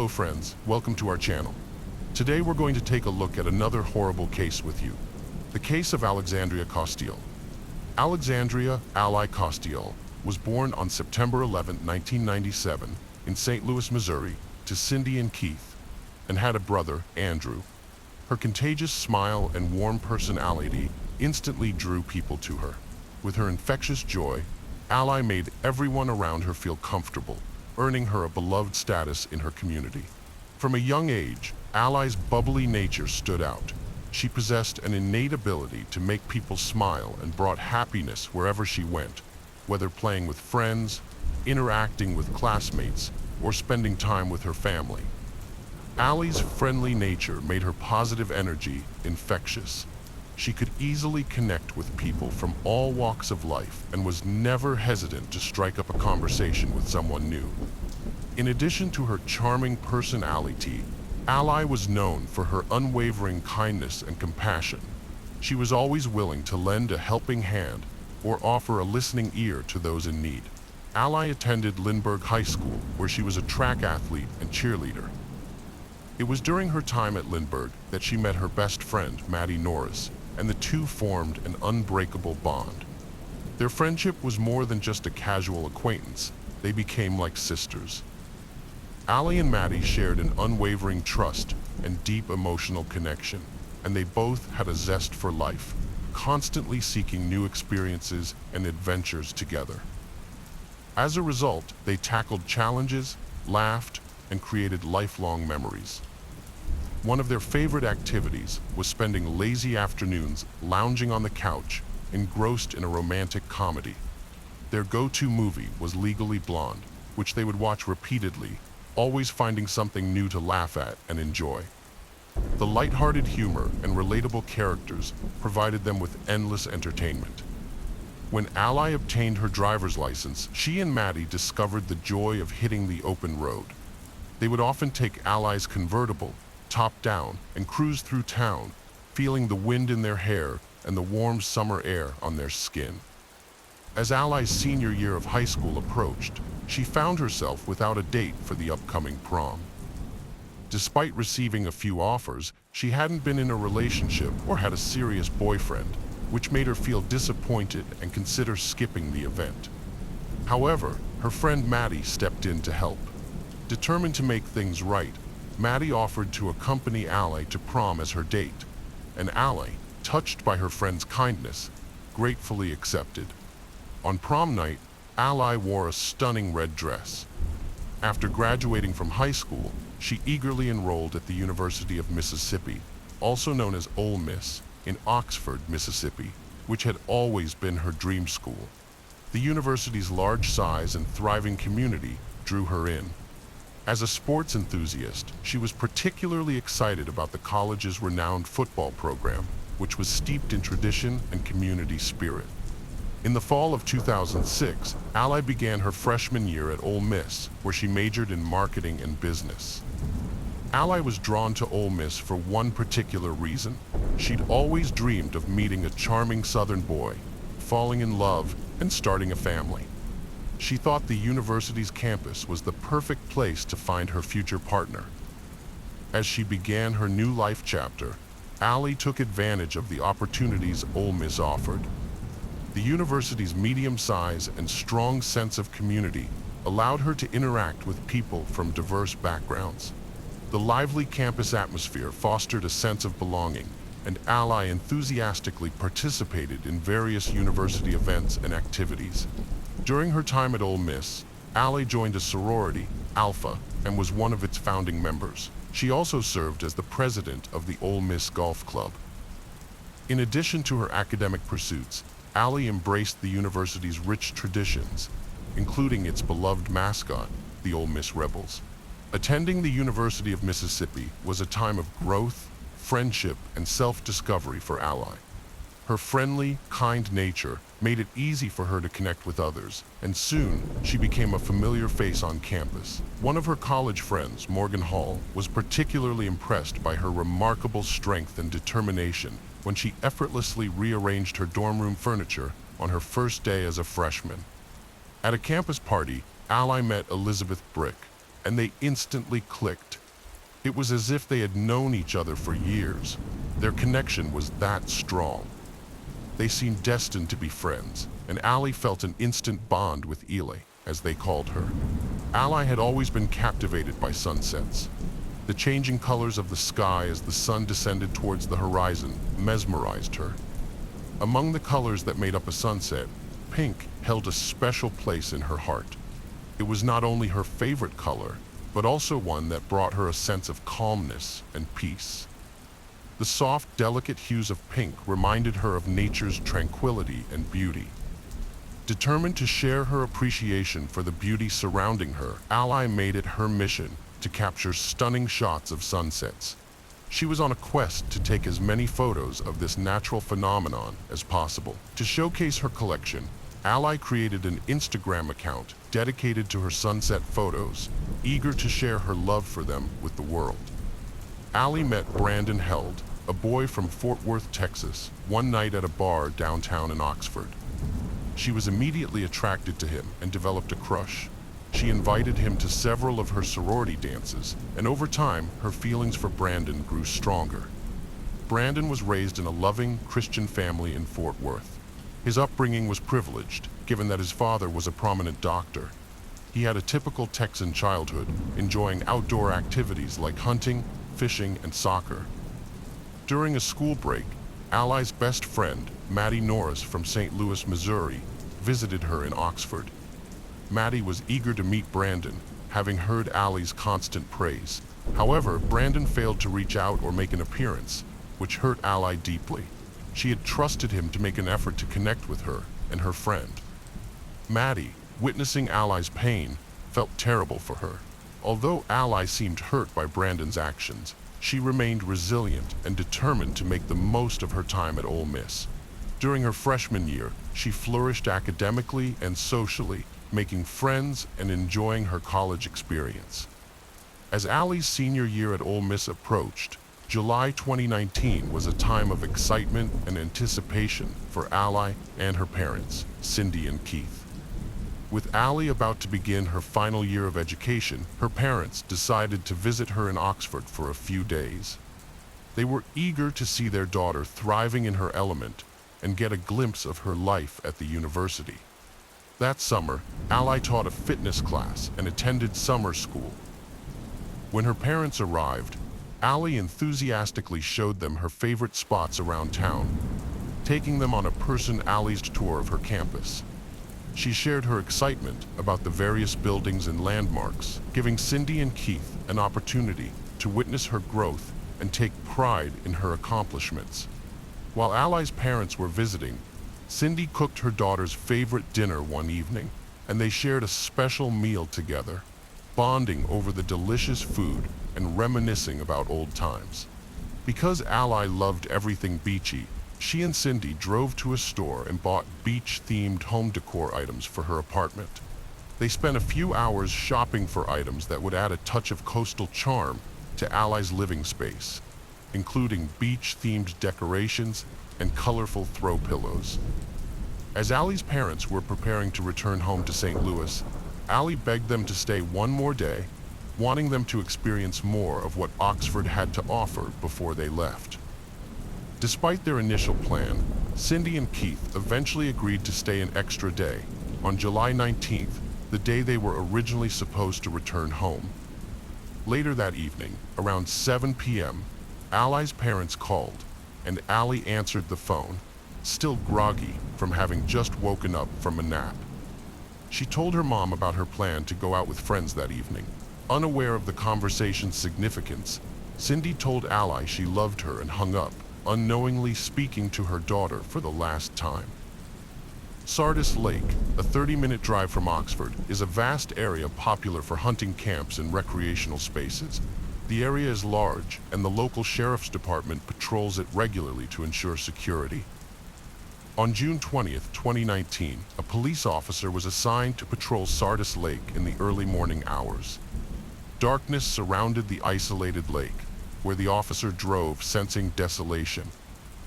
Hello friends, welcome to our channel. Today we're going to take a look at another horrible case with you. The case of Alexandria Costiel. Alexandria Ally Costiel was born on September 11, 1997 in St. Louis, Missouri to Cindy and Keith, and had a brother, Andrew. Her contagious smile and warm personality instantly drew people to her. With her infectious joy, Ally made everyone around her feel comfortable, earning her a beloved status in her community. From a young age, Ally's bubbly nature stood out. She possessed an innate ability to make people smile and brought happiness wherever she went, whether playing with friends, interacting with classmates, or spending time with her family. Ally's friendly nature made her positive energy infectious. She could easily connect with people from all walks of life and was never hesitant to strike up a conversation with someone new. In addition to her charming personality, Ally was known for her unwavering kindness and compassion. She was always willing to lend a helping hand or offer a listening ear to those in need. Ally attended Lindbergh High School, where she was a track athlete and cheerleader. It was during her time at Lindbergh that she met her best friend, Maddie Norris, and the two formed an unbreakable bond. Their friendship was more than just a casual acquaintance. They became like sisters. Ally and Maddie shared an unwavering trust and deep emotional connection, and they both had a zest for life, constantly seeking new experiences and adventures together. As a result, they tackled challenges, laughed, and created lifelong memories. One of their favorite activities was spending lazy afternoons lounging on the couch, engrossed in a romantic comedy. Their go-to movie was Legally Blonde, which they would watch repeatedly, always finding something new to laugh at and enjoy. The lighthearted humor and relatable characters provided them with endless entertainment. When Ally obtained her driver's license, she and Maddie discovered the joy of hitting the open road. They would often take Ally's convertible, top down, and cruise through town, feeling the wind in their hair and the warm summer air on their skin. As Ally's senior year of high school approached, she found herself without a date for the upcoming prom. Despite receiving a few offers, she hadn't been in a relationship or had a serious boyfriend, which made her feel disappointed and consider skipping the event. However, her friend Maddie stepped in to help. Determined to make things right, Maddie offered to accompany Ally to prom as her date, and Ally, touched by her friend's kindness, gratefully accepted. On prom night, Ally wore a stunning red dress. After graduating from high school, she eagerly enrolled at the University of Mississippi, also known as Ole Miss, in Oxford, Mississippi, which had always been her dream school. The university's large size and thriving community drew her in. As a sports enthusiast, she was particularly excited about the college's renowned football program, which was steeped in tradition and community spirit. In the fall of 2006, Ally began her freshman year at Ole Miss, where she majored in marketing and business. Ally was drawn to Ole Miss for one particular reason. She'd always dreamed of meeting a charming Southern boy, falling in love, and starting a family. She thought the university's campus was the perfect place to find her future partner. As she began her new life chapter, Ally took advantage of the opportunities Ole Miss offered. The university's medium size and strong sense of community allowed her to interact with people from diverse backgrounds. The lively campus atmosphere fostered a sense of belonging, and Ally enthusiastically participated in various university events and activities. During her time at Ole Miss, Ally joined a sorority, Alpha, and was one of its founding members. She also served as the president of the Ole Miss Golf Club. In addition to her academic pursuits, Ally embraced the university's rich traditions, including its beloved mascot, the Ole Miss Rebels. Attending the University of Mississippi was a time of growth, friendship, and self-discovery for Ally. Her friendly, kind nature made it easy for her to connect with others, and soon she became a familiar face on campus. One of her college friends, Morgan Hall, was particularly impressed by her remarkable strength and determination when she effortlessly rearranged her dorm room furniture on her first day as a freshman. At a campus party, Ally met Elizabeth Brick, and they instantly clicked. It was as if they had known each other for years. Their connection was that strong. They seemed destined to be friends, and Allie felt an instant bond with Ely, as they called her. Allie had always been captivated by sunsets. The changing colors of the sky as the sun descended towards the horizon mesmerized her. Among the colors that made up a sunset, pink held a special place in her heart. It was not only her favorite color, but also one that brought her a sense of calmness and peace. The soft, delicate hues of pink reminded her of nature's tranquility and beauty. Determined to share her appreciation for the beauty surrounding her, Allie made it her mission to capture stunning shots of sunsets. She was on a quest to take as many photos of this natural phenomenon as possible. To showcase her collection, Allie created an Instagram account dedicated to her sunset photos, eager to share her love for them with the world. Allie met Brandon Held, a boy from Fort Worth, Texas, one night at a bar downtown in Oxford. She was immediately attracted to him and developed a crush. She invited him to several of her sorority dances, and over time, her feelings for Brandon grew stronger. Brandon was raised in a loving Christian family in Fort Worth. His upbringing was privileged, given that his father was a prominent doctor. He had a typical Texan childhood, enjoying outdoor activities like hunting, fishing, and soccer. During a school break, Allie's best friend, Maddie Norris from St. Louis, Missouri, visited her in Oxford. Maddie was eager to meet Brandon, having heard Allie's constant praise. However, Brandon failed to reach out or make an appearance, which hurt Allie deeply. She had trusted him to make an effort to connect with her and her friend. Maddie, witnessing Allie's pain, felt terrible for her. Although Allie seemed hurt by Brandon's actions, she remained resilient and determined to make the most of her time at Ole Miss. During her freshman year, she flourished academically and socially, making friends and enjoying her college experience. As Allie's senior year at Ole Miss approached, July 2019 was a time of excitement and anticipation for Allie and her parents, Cindy and Keith. With Allie about to begin her final year of education, her parents decided to visit her in Oxford for a few days. They were eager to see their daughter thriving in her element and get a glimpse of her life at the university. That summer, Allie taught a fitness class and attended summer school. When her parents arrived, Allie enthusiastically showed them her favorite spots around town, taking them on a personalized tour of her campus. She shared her excitement about the various buildings and landmarks, giving Cindy and Keith an opportunity to witness her growth and take pride in her accomplishments. While Allie's parents were visiting, Cindy cooked her daughter's favorite dinner one evening, and they shared a special meal together, bonding over the delicious food and reminiscing about old times. Because Allie loved everything beachy, she and Cindy drove to a store and bought beach-themed home decor items for her apartment. They spent a few hours shopping for items that would add a touch of coastal charm to Allie's living space, including beach-themed decorations and colorful throw pillows. As Allie's parents were preparing to return home to St. Louis, Allie begged them to stay one more day, wanting them to experience more of what Oxford had to offer before they left. Despite their initial plan, Cindy and Keith eventually agreed to stay an extra day, on July 19th, the day they were originally supposed to return home. Later that evening, around 7 p.m., Allie's parents called, and Allie answered the phone, still groggy from having just woken up from a nap. She told her mom about her plan to go out with friends that evening. Unaware of the conversation's significance, Cindy told Allie she loved her and hung up, unknowingly speaking to her daughter for the last time. Sardis Lake, a 30-minute drive from Oxford, is a vast area popular for hunting camps and recreational spaces. The area is large, and the local sheriff's department patrols it regularly to ensure security. On June 20th, 2019, a police officer was assigned to patrol Sardis Lake in the early morning hours. Darkness surrounded the isolated lake, where the officer drove, sensing desolation.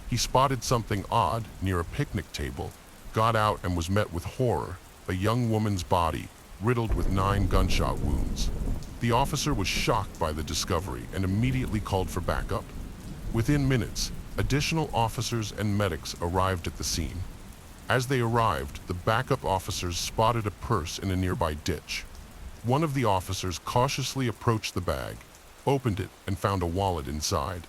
He spotted something odd near a picnic table, got out and was met with horror, a young woman's body, riddled with 9 gunshot wounds. The officer was shocked by the discovery and immediately called for backup. Within minutes, additional officers and medics arrived at the scene. As they arrived, the backup officers spotted a purse in a nearby ditch. One of the officers cautiously approached the bag, opened it, and found a wallet inside.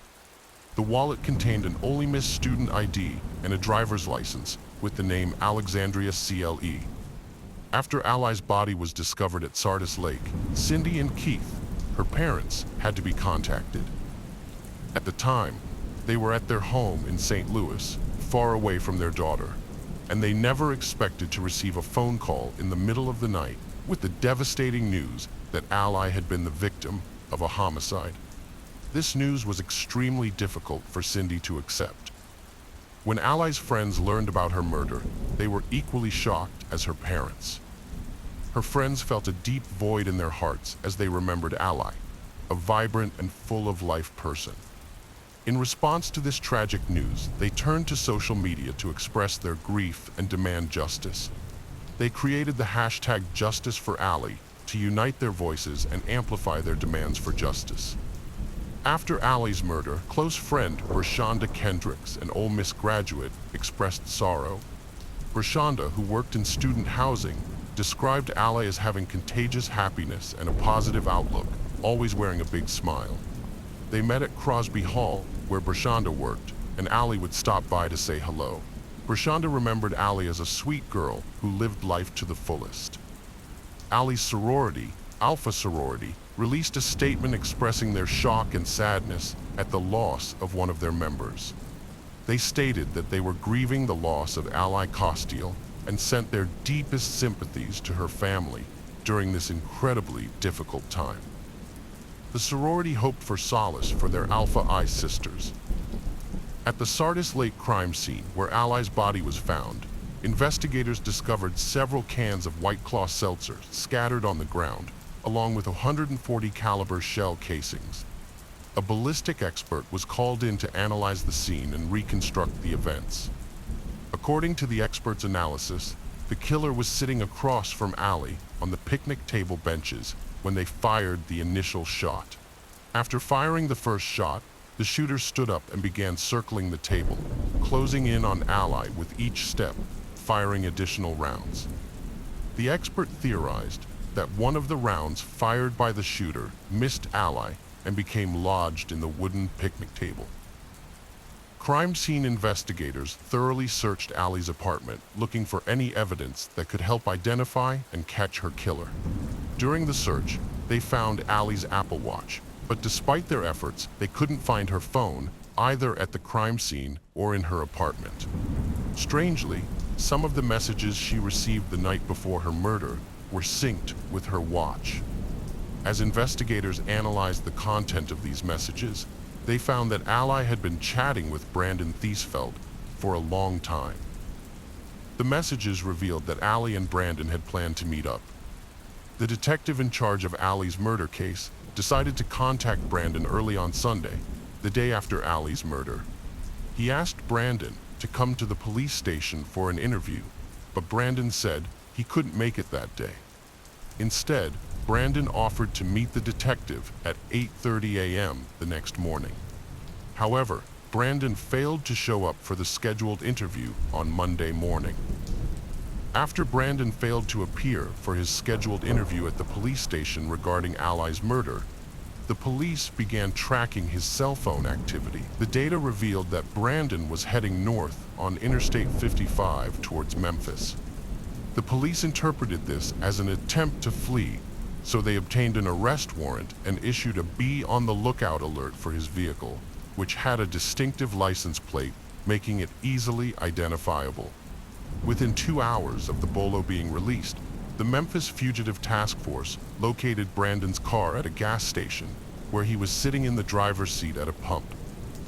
The wallet contained an Ole Miss student ID and a driver's license with the name Alexandria CLE. After Ally's body was discovered at Sardis Lake, Cindy and Keith, her parents, had to be contacted. At the time, they were at their home in St. Louis, far away from their daughter, and they never expected to receive a phone call in the middle of the night with the devastating news that Ally had been the victim of a homicide. This news was extremely difficult for Cindy to accept. When Ally's friends learned about her murder, they were equally shocked as her parents. Her friends felt a deep void in their hearts as they remembered Ally, a vibrant and full-of-life person. In response to this tragic news, they turned to social media to express their grief and demand justice. They created the hashtag #JusticeForAllie to unite their voices and amplify their demands for justice. After Ally's murder, close friend Bershonda Kendricks, an Ole Miss graduate, expressed sorrow. Bershonda, who worked in student housing, described Ally as having contagious happiness and a positive outlook, always wearing a big smile. They met at Crosby Hall, where Bershonda worked, and Ally would stop by to say hello. Bershonda remembered Ally as a sweet girl who lived life to the fullest. Ally's sorority, Alpha Sorority, released a statement expressing their shock and sadness at the loss of one of their members. They stated that they were grieving the loss of Ally Costiel and sent their deepest sympathies to her family during this incredibly difficult time. The sorority hoped for solace for their Alpha I sisters. At the Sardis Lake crime scene, where Ally's body was found, investigators discovered several cans of White Claw seltzer scattered on the ground, along with 140 caliber shell casings. A ballistic expert was called in to analyze the scene and reconstruct the events. According to the expert's analysis, the killer was sitting across from Ally on the picnic table benches when they fired the initial shot. After firing the first shot, the shooter stood up and began circling the table, closing in on Ally with each step, firing additional rounds. The expert theorized that one of the rounds fired by the shooter missed Ally and became lodged in the wooden picnic table. Crime scene investigators thoroughly searched Ally's apartment, looking for any evidence that could help identify and catch her killer. During the search, they found Ally's Apple Watch, but despite their efforts, they couldn't find her phone, either at the crime scene or in her apartment. Strangely, some of the messages she received the night before her murder were synced with her watch. As investigators analyzed the content of these messages, they found that Ally had been chatting with Brandon Thiesfeld for a long time. The messages revealed that Ally and Brandon had planned to meet up. The detective in charge of Ally's murder case decided to contact Brandon early on Sunday, the day after Ally's murder. He asked Brandon to come to the police station for an interview, but Brandon said he couldn't make it that day. Instead, Brandon offered to meet the detective at 8:30 a.m. the next morning. However, Brandon failed to show up for the scheduled interview on Monday morning. After Brandon failed to appear for his scheduled interview at the police station regarding Ally's murder, the police began tracking his cell phone activity. The data revealed that Brandon was heading north on Interstate 55 towards Memphis. The police interpreted this as an attempt to flee, so they obtained an arrest warrant and issued a "Be on the lookout" alert for his vehicle, which had a distinctive license plate, making it easily identifiable. Within 2 hours of the bolo being released, the Memphis Fugitive Task Force located Brandon's car at a gas station, where he was sitting in the driver's seat at a pump.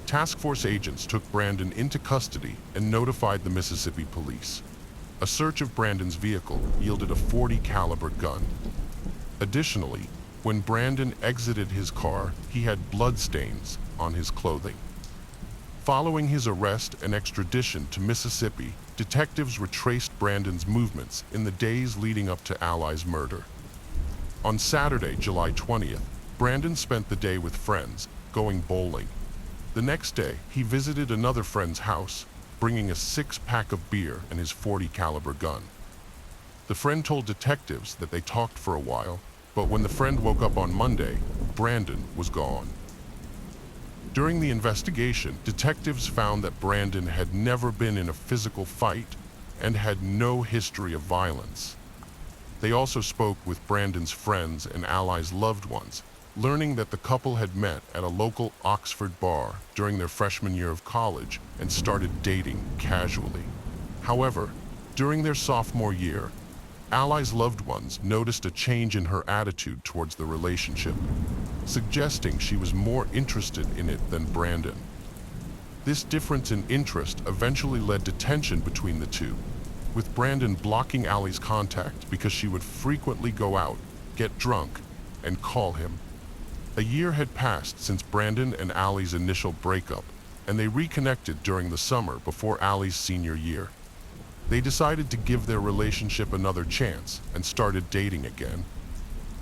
Task Force agents took Brandon into custody and notified the Mississippi police. A search of Brandon's vehicle yielded a .40 caliber gun. Additionally, when Brandon exited his car, he had bloodstains on his clothing. Following his arrest and extradition to Mississippi, detectives retraced Brandon's movements in the days leading up to Ally's murder. On Saturday, July 20th, Brandon spent the day with friends, going bowling. The next day, he visited another friend's house, bringing a six-pack of beer and his .40 caliber gun. The friend told detectives that they talked for a while, but when the friend woke up on Monday, Brandon was gone. During the investigation, detectives found that Brandon had never been in a physical fight and had no history of violence. They also spoke with Brandon's friends and allies' loved ones, learning that the couple had met at a local Oxford bar during their freshman year of college and started dating casually. However, during their sophomore year, Ally's loved ones noticed a change in her attitude towards the relationship, suggesting she was more interested in it than Brandon. This difference in interest eventually led to tension between the two, with Brandon blocking Ally's contact because she would frequently go out, get drunk, and call him. A year had passed since Brandon and Ally's initial breakup, and they reconnected during the summer before Ally's senior year. They decided to give their relationship another chance and started dating again.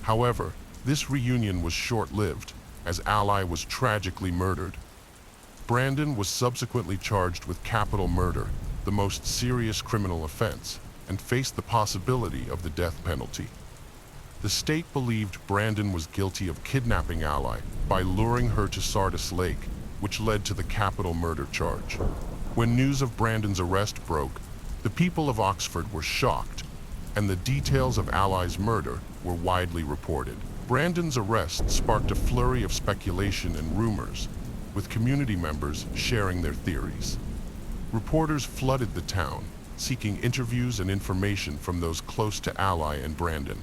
However, this reunion was short-lived, as Ally was tragically murdered. Brandon was subsequently charged with capital murder, the most serious criminal offense, and faced the possibility of the death penalty. The state believed Brandon was guilty of kidnapping Ally by luring her to Sardis Lake, which led to the capital murder charge. When news of Brandon's arrest broke, the people of Oxford were shocked, and the details of Ally's murder were widely reported. Brandon's arrest sparked a flurry of speculation and rumors, with community members sharing their theories. Reporters flooded the town, seeking interviews and information from those close to Ally and Brandon.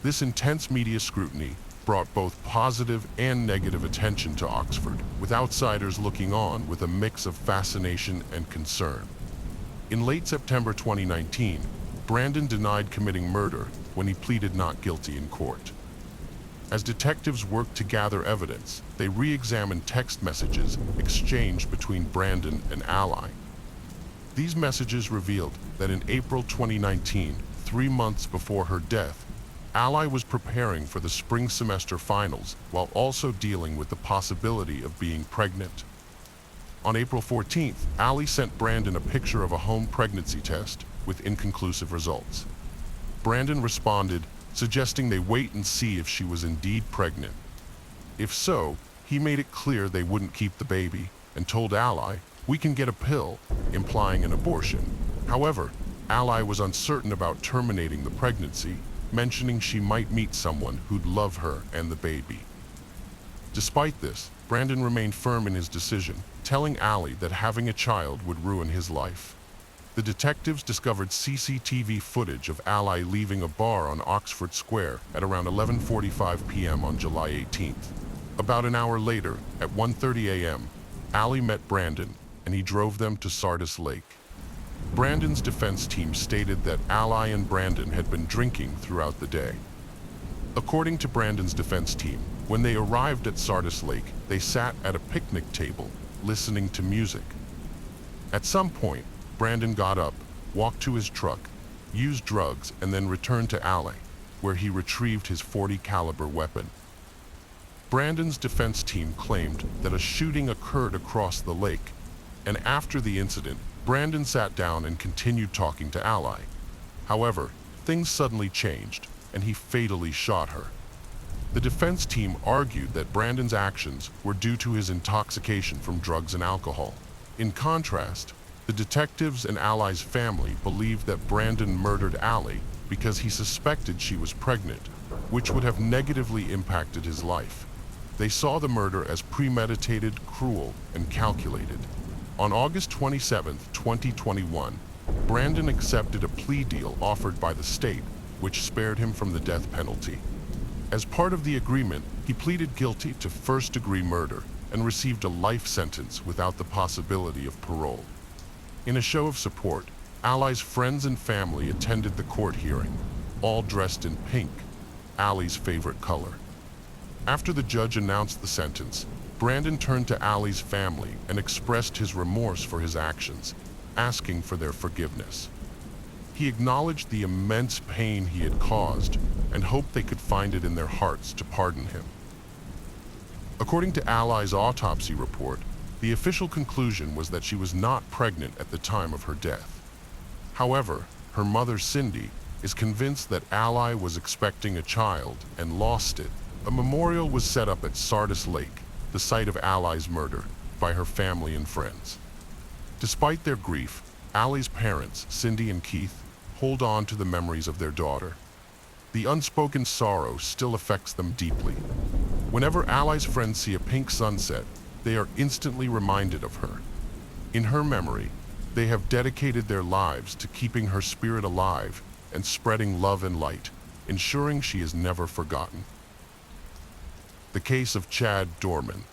This intense media scrutiny brought both positive and negative attention to Oxford, with outsiders looking on with a mix of fascination and concern. In late September 2019, Brandon denied committing murder when he pleaded not guilty in court. As detectives worked to gather evidence, they re-examined text messages exchanged between Brandon and Ally. These messages revealed that in April 2019, 3 months before her death, Ally was preparing for the spring semester finals while also dealing with the possibility of being pregnant. On April 14th, Ally sent Brandon a picture of a home pregnancy test with inconclusive results. Brandon responded, suggesting they wait and see if she was indeed pregnant. If so, he made it clear they wouldn't keep the baby and told Ally, "We can get a pill," implying an abortion. However, Ally was uncertain about terminating the pregnancy, mentioning she might meet someone who'd love her and the baby. Despite this, Brandon remained firm in his decision, telling Ally that having a child would ruin his life. The detectives discovered CCTV footage of Ally leaving a bar on Oxford Square at around 11:45 p.m. on July 18th. About an hour later, at 1:30 a.m., Ally met Brandon, and he drove them to Sardis Lake. Brandon's defense team stated that Ally and Brandon had been drinking throughout the day. According to Brandon's defense team, when they arrived at Sardis Lake, they sat at a picnic table, listening to music. At some point, Brandon got up, walked to his truck, used drugs, and then returned to Ally, where he retrieved his .40 caliber weapon. Brandon's defense team claimed that a shooting occurred across the lake, and after the incident, Brandon sat down and continued talking to Ally. However, things suddenly changed, and he fatally shot her. The defense team argued that Brandon's actions were due to his intoxication from drugs and alcohol. In contrast, the detectives and Ally's family believed that Brandon murdered Ally because he suspected she was pregnant, which would have negatively impacted his life. They saw the murder as premeditated, cruel, and calculated. On August 27, 2021, Brandon accepted a plea deal offered by the state, which spared him from the death penalty. As part of the agreement, he pleaded guilty to first-degree murder and received a life sentence without the possibility of parole. In a show of support, Ally's friends and family attended the court hearing, all dressed in pink, Ally's favorite color. After the judge announced the sentence, Brandon turned to Ally's family and expressed his remorse for his actions, asking for their forgiveness. He acknowledged the immense pain he had caused, and hoped they could find it in their hearts to pardon him. According to Ally's autopsy report, the official conclusion was that she was not pregnant at the time of her death. However, her mother, Cindy, is convinced that Ally was expecting a child and lost it. A memorial was set up at Sardis Lake, the site of Ally's murder, by her family and friends. Despite their grief, Ally's parents, Cindy and Keith, hold on to the memories of their daughter. The unspoken sorrow still affects them deeply. Whenever Ally's friends see a pink sunset, they are instantly reminded of her. In her memory, they have dedicated their lives to keeping her spirit alive and spreading love and light, ensuring she is never forgotten. The case of Chad Dorman.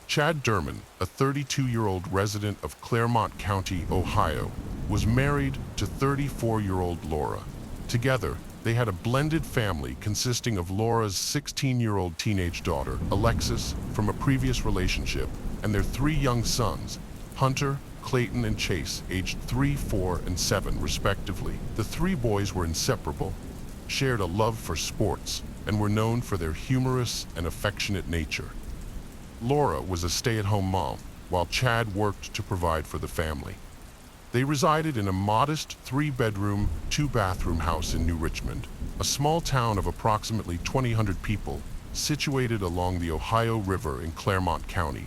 Chad Dorman, a 32-year-old resident of Claremont County, Ohio, was married to 34-year-old Laura. Together, they had a blended family consisting of Laura's 16-year-old teenage daughter, Alexis, from a previous relationship, and their 3 young sons, Hunter, Clayton, and Chase, aged 3, 4, and 7, respectively. The 3 boys were inseparable, shared a love for sports, and were known for their humorous and affectionate nature. Laura was a stay-at-home mom, while Chad worked to provide for the family. They resided in a modest 3-bedroom, 2-bathroom house in New Richmond, a small town of approximately 2,000 people, situated along the Ohio River in Claremont County.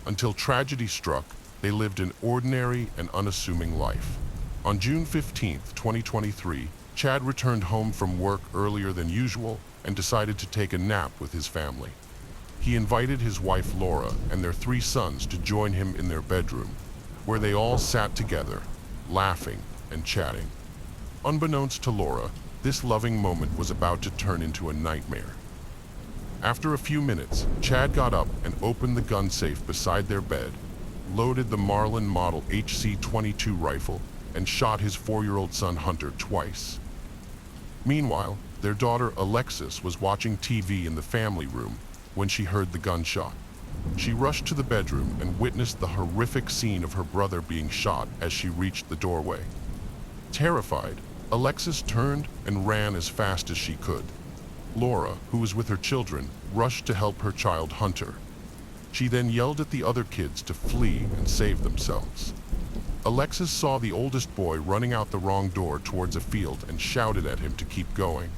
Until tragedy struck, they lived an ordinary and unassuming life. On June 15, 2023, Chad returned home from work earlier than usual and decided to take a nap with his family. He invited his wife Laura and their 3 sons to join him in their bedroom, where they all sat together, laughing and chatting. Unbeknownst to Laura, this loving moment was about to turn into a nightmare. After a few minutes, Chad got up and opened the gun safe beside their bed, loaded the Marlin Model HC-22 rifle, and shot his 4-year-old son Hunter twice. Meanwhile, their daughter Alexis was watching TV in the family room when she heard the gunshot. She rushed to the bedroom and witnessed the horrific scene of her brother being shot as she reached the doorway. Terrified, Alexis turned and ran as fast as she could. Laura, who was with her children, rushed to help her child Hunter. She then yelled at the other kids to flee and save themselves. Alexis saw the oldest boy running out the wrong door towards a field and shouted at him to keep going.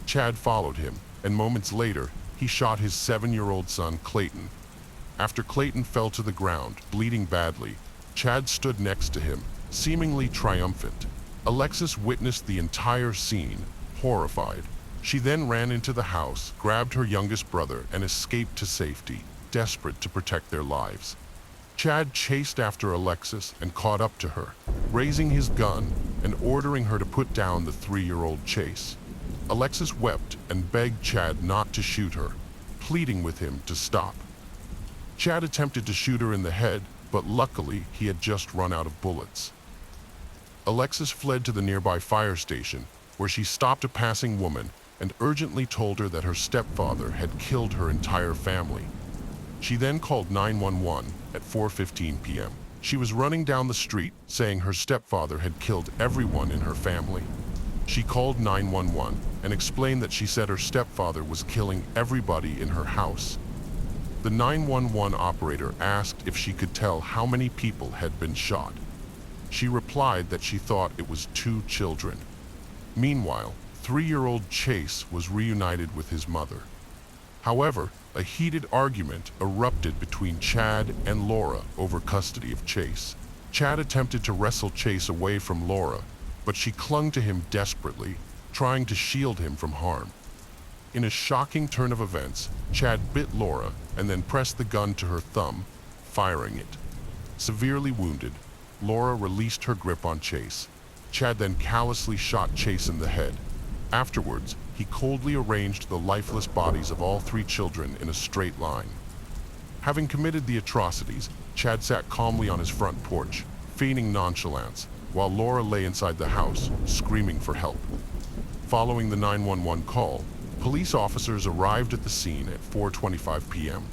Chad followed him, and moments later, he shot his 7-year-old son Clayton. After Clayton fell to the ground, bleeding badly, Chad stood next to him, seemingly triumphant. Alexis witnessed the entire scene, horrified. She then ran into the house, grabbed her youngest brother, and escaped to safety, desperate to protect their lives. Chad chased after Alexis and caught up to her, raising his gun and ordering her to put down the 3-year-old Chase. Alexis wept and begged Chad not to shoot her, pleading with him to stop. Chad attempted to shoot her in the head, but luckily he had just run out of bullets. Alexis fled to the nearby fire station, where she stopped a passing woman and urgently told her that her stepfather had killed her entire family. She then called 911 at 4:15 p.m. She was running down the street, saying her stepfather had killed everyone in her family. She called 911 and explained that she said her stepfather was killing everybody in her house. The 911 operator asked if she could tell how many people had been shot. She replied that she thought it was 2 children. Meanwhile, 3-year-old Chase was reunited with his mother. However, a heated argument erupted between Chad and Laura over custody of Chase. Chad attempted to wrestle Chase away from Laura, but she clung to him desperately, trying to shield him from harm. In a shocking turn of events, Chad bit Laura and then pressed the gun to her thumb, firing it. Severely wounded, Laura released her grip on Chase. Chad then callously shot Chase in the head. Afterwards, he coldly arranged the lifeless bodies of all 3 children in a straight line. Having committed the atrocities, Chad sat calmly on his front porch, feigning nonchalance, while Laura lay inside the house, screaming for help. Following the 911 call, police officers arrived at the scene at 4:25 p.m.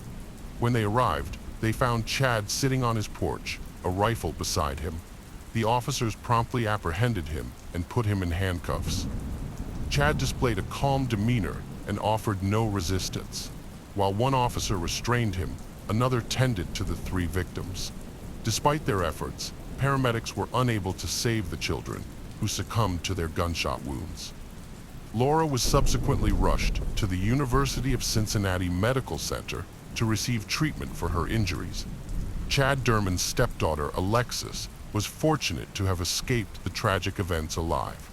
When they arrived, they found Chad sitting on his porch, a rifle beside him. The officers promptly apprehended him and put him in handcuffs. Chad displayed a calm demeanor and offered no resistance. While one officer restrained him, another tended to the three victims. Despite their efforts, paramedics were unable to save the children, who succumbed to their gunshot wounds. Laura was subsequently rushed to the University of Cincinnati Medical Center to receive treatment for her injuries. Chad Derman's stepdaughter, Alexis, was fortunate to have escaped the tragic events alive.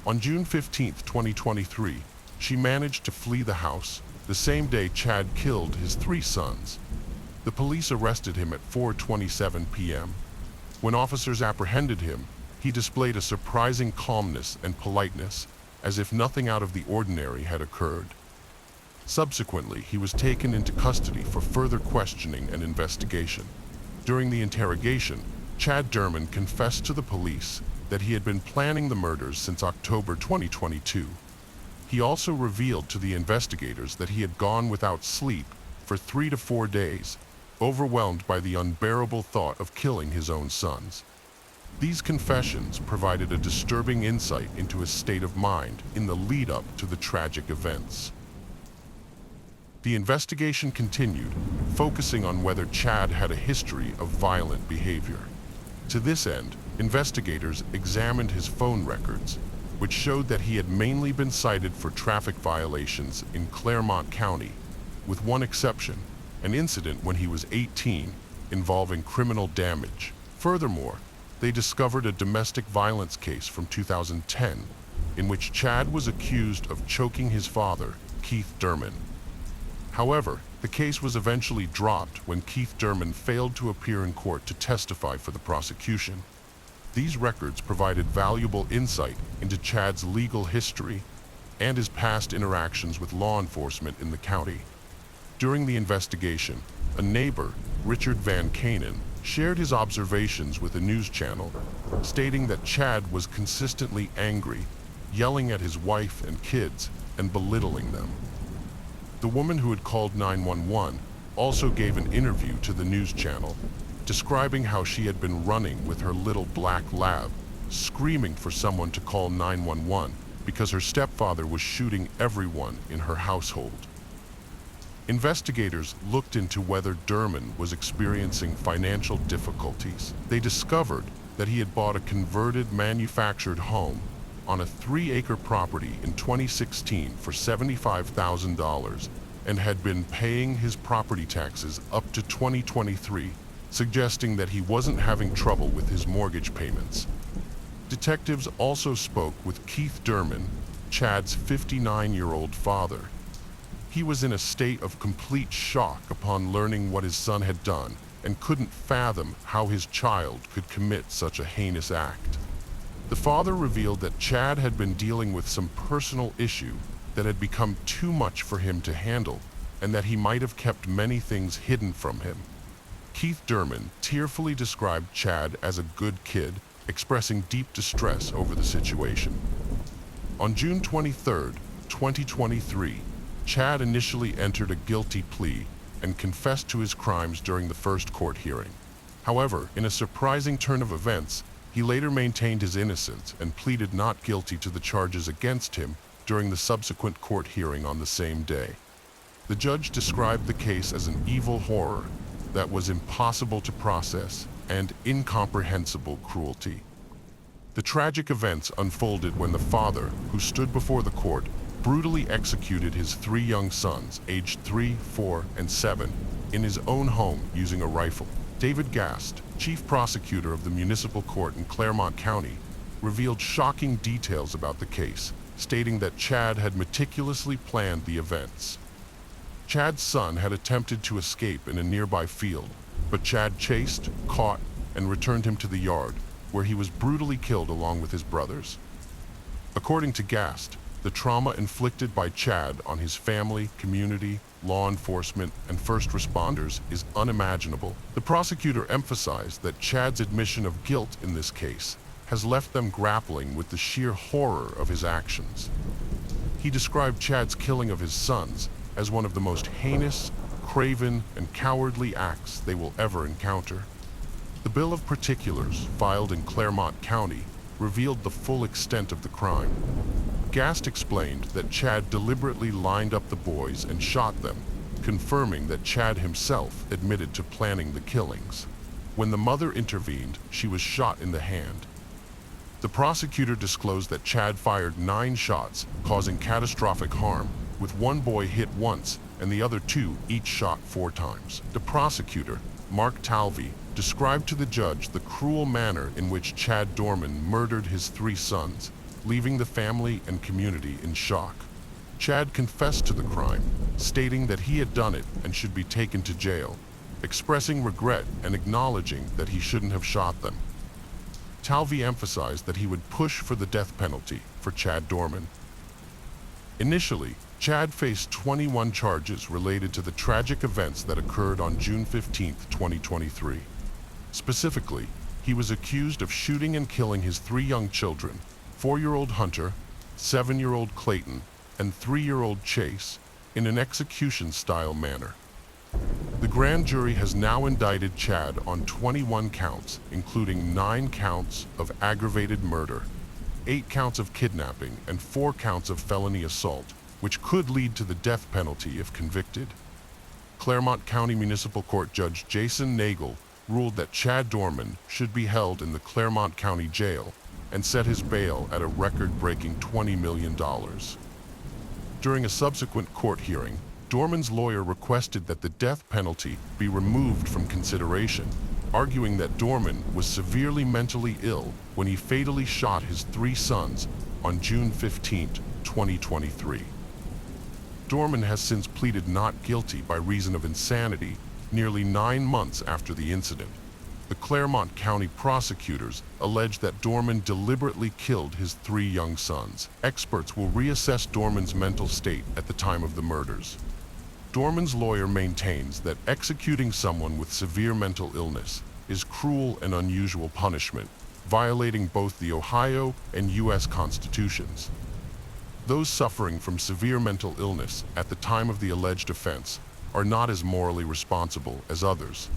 On June 15, 2023, she managed to flee the house the same day Chad killed his three sons. The police arrested him at 4:27 p.m. When officers apprehended him, he displayed a surprising calmness and politeness, as if nothing out of the ordinary had occurred. Subsequently, he was taken into custody for further questioning and investigation. During the interrogation, Chad Derman confessed to the police that he had been planning the murders since October 2022. He also revealed to the investigators that he had gone without sleep for 3 to 4 days, overwhelmed by the unbearable thought of killing his own sons. These confessions provided a disturbing insight into his state of mind in the lead-up to the tragic events. The investigation continued, focusing on whether Chad had a history of violent behavior. To this end, investigators examined his phone records, which showed that he had mainly been cited for traffic violations in Claremont County, with one exception, an incident when he was 18 involving criminal damage. Furthermore, they discovered a domestic violence case from 2010 in which Chad was accused of choking his father, Keith Derman. However, the case was eventually dropped when Keith Derman failed to appear in court to testify for the prosecution. These records provided valuable insight into Chad's legal history and his past interactions with law enforcement in the county. During the investigation, a neighbor, Richard Van Kanen, shared his observations with a news channel, stating that Chad was consistently angry, yelling at his wife and kids, and belittling them. The woman who had called 911 also gave an interview to the news channel, describing how she had been running with her little black lab, screaming for someone to call 911 because her stepfather was shooting everyone in her household. Investigators looked into whether Derman was experiencing financial difficulties. They discovered that he had bought a converted manufactured home on a 3-acre property in 2016 for $75,000 and had been paying his property taxes up to 2023, suggesting that he wasn't having trouble with his mortgage payments. Detectives also spoke with Keith Derman, Chad's 59-year-old father. He was in a state of complete shock upon learning what his son had done and couldn't fathom how his child could commit such a heinous act. The father revealed that Chad had been dealing with some personal issue that had become too much for him to handle, and that he might have kept many things hidden from him. Keith Derman tearfully described Chad as a good kid, expressing deep distress over the situation. On June 23, 2023, Chad initially entered a guilty plea and confessed to his crimes during the first court hearing. However, in a surprising turn of events, he later maintained his innocence and pleaded not guilty to the charges against him during the subsequent court hearing on the same day. The judge described the case as an evil horror that was impossible to process and incomprehensible cruelty. The tragic events unfolded when the father, who stood before the court, brutally executed his 3 young sons, aged 3, 4, and 7, in his own home using a rifle. David Gast, chief prosecutor of the municipal court in Claremont County, revealed shocking details about the case, stating that Chad had meticulously planned the events. Chad's son had attempted to escape in a nearby field, but Chad chased, caught, and returned him to the yard, where he was brutally killed along with his brothers. According to Gast, the trauma inflicted by Chad on his family, community, law enforcement, and first responders is unimaginable. The prosecutor emphasized that Chad's admission of guilt in this case has left them grappling with the sheer horror of his actions. He described Chad's killing of his sons as one of the most heinous, craven, and cowardly acts they will ever encounter. The bill of particulars filed in Claremont County revealed the full extent of the crime. Gast explained that Chad deliberately lined up the boys and shot them, confirming that Chad himself admitted to planning the killings. When the mother intervened, she was shot in the hand. The prosecutor disclosed that Chad fired 9 shots, causing catastrophic harm, with one boy hit once and the other 2 each shot 4 times. The prosecutor, Mark Talvey, described to the judge the cruel manner in which Chad Dorman murdered his 3 sons, leaving the family and community in shock. Chad confessed to the crime, stating that he had done it and should be taken to jail, expressing regret and acknowledging that he shouldn't have shot them. Talvey emphasized that he would push for the death penalty for Chad Dorman. Initially, Chad faced 21 charges related to the tragic events that occurred on June 15, 2023. Specifically, he was accused of shooting and killing his 3 young children, 4-year-old Hunter, 7-year-old Clayton, and 3-year-old Chase, in an execution-style manner. The grand jury has now indicted Chad on 21 counts, including 9 counts of aggravated murder, 8 counts of kidnapping, and 4 counts of felony assault, which could lead to the death penalty if convicted. Claremont County Municipal Court Judge Jason Nagel ruled that Chad Dorman should be held in the Claremont County Jail and set his bail at a record-breaking $20 million. During a subsequent court hearing, Dorman's lawyer requested that the death penalty be removed from consideration, arguing that Dorman was severely mentally ill when he fatally shot his 3 sons on June 15, 2023. Dorman has since pleaded not guilty by reason of insanity nearly 9 months after the incident. The Claremont County prosecutors allege that Dorman deliberately killed his 3 young sons. Experts will reassess Dorman's mental state at the time of the murders. Dorman's lawyer maintains that executing someone with severe mental illness is cruel and unusual punishment, violating both the Ohio and U.S. constitutions. Those suffering from severe mental illness at the time of the alleged offense are not as morally responsible as others.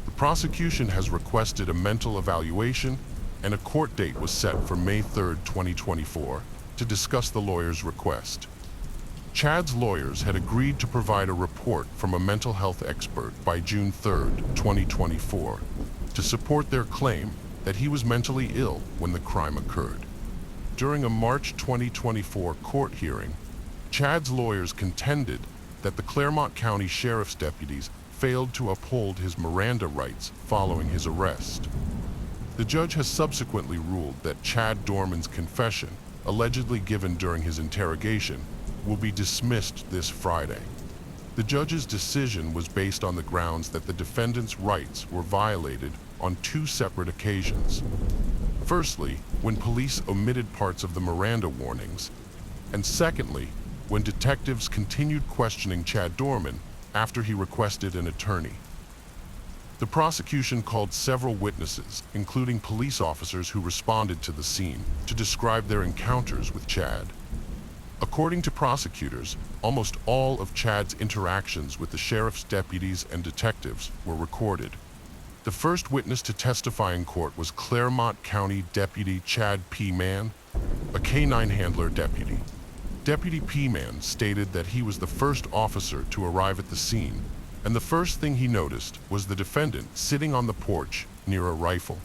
The prosecution has requested a mental evaluation, and a court date was set for May 3, 2024, to discuss the lawyer's request. Chad's lawyers had agreed to provide a report from a mental health expert by June 3, 2024, to support their claim that he was mentally ill when the crime occurred. During a March 2024 court hearing, Chad's lawyers contended that the Claremont County Sheriff's deputies failed to uphold his Miranda rights following his arrest. The judge has subsequently ruled that Chad Dorman's confession, allegedly given during his interrogation, will be dismissed this Friday. The judge's decision was based on the grounds that the defendant's rights were violated on 2 separate occasions. Firstly, when police omitted parts of the Miranda warnings, and secondly, when detectives continued questioning Chad Dorman after he requested an attorney. The prosecution called several witnesses, including police officers who responded to the scene, to describe their encounters with Chad. According to prosecutors, almost all of Chad's interactions with the sheriff's deputies and detectives were recorded. The first witness to testify in court was Claremont County Deputy Chad P. Mann, a K-9 handler deputy. Deputy P. Mann stated that he was the first officer to arrive at the scene, and the first thing he noticed was the defendant sitting on the porch near a rifle.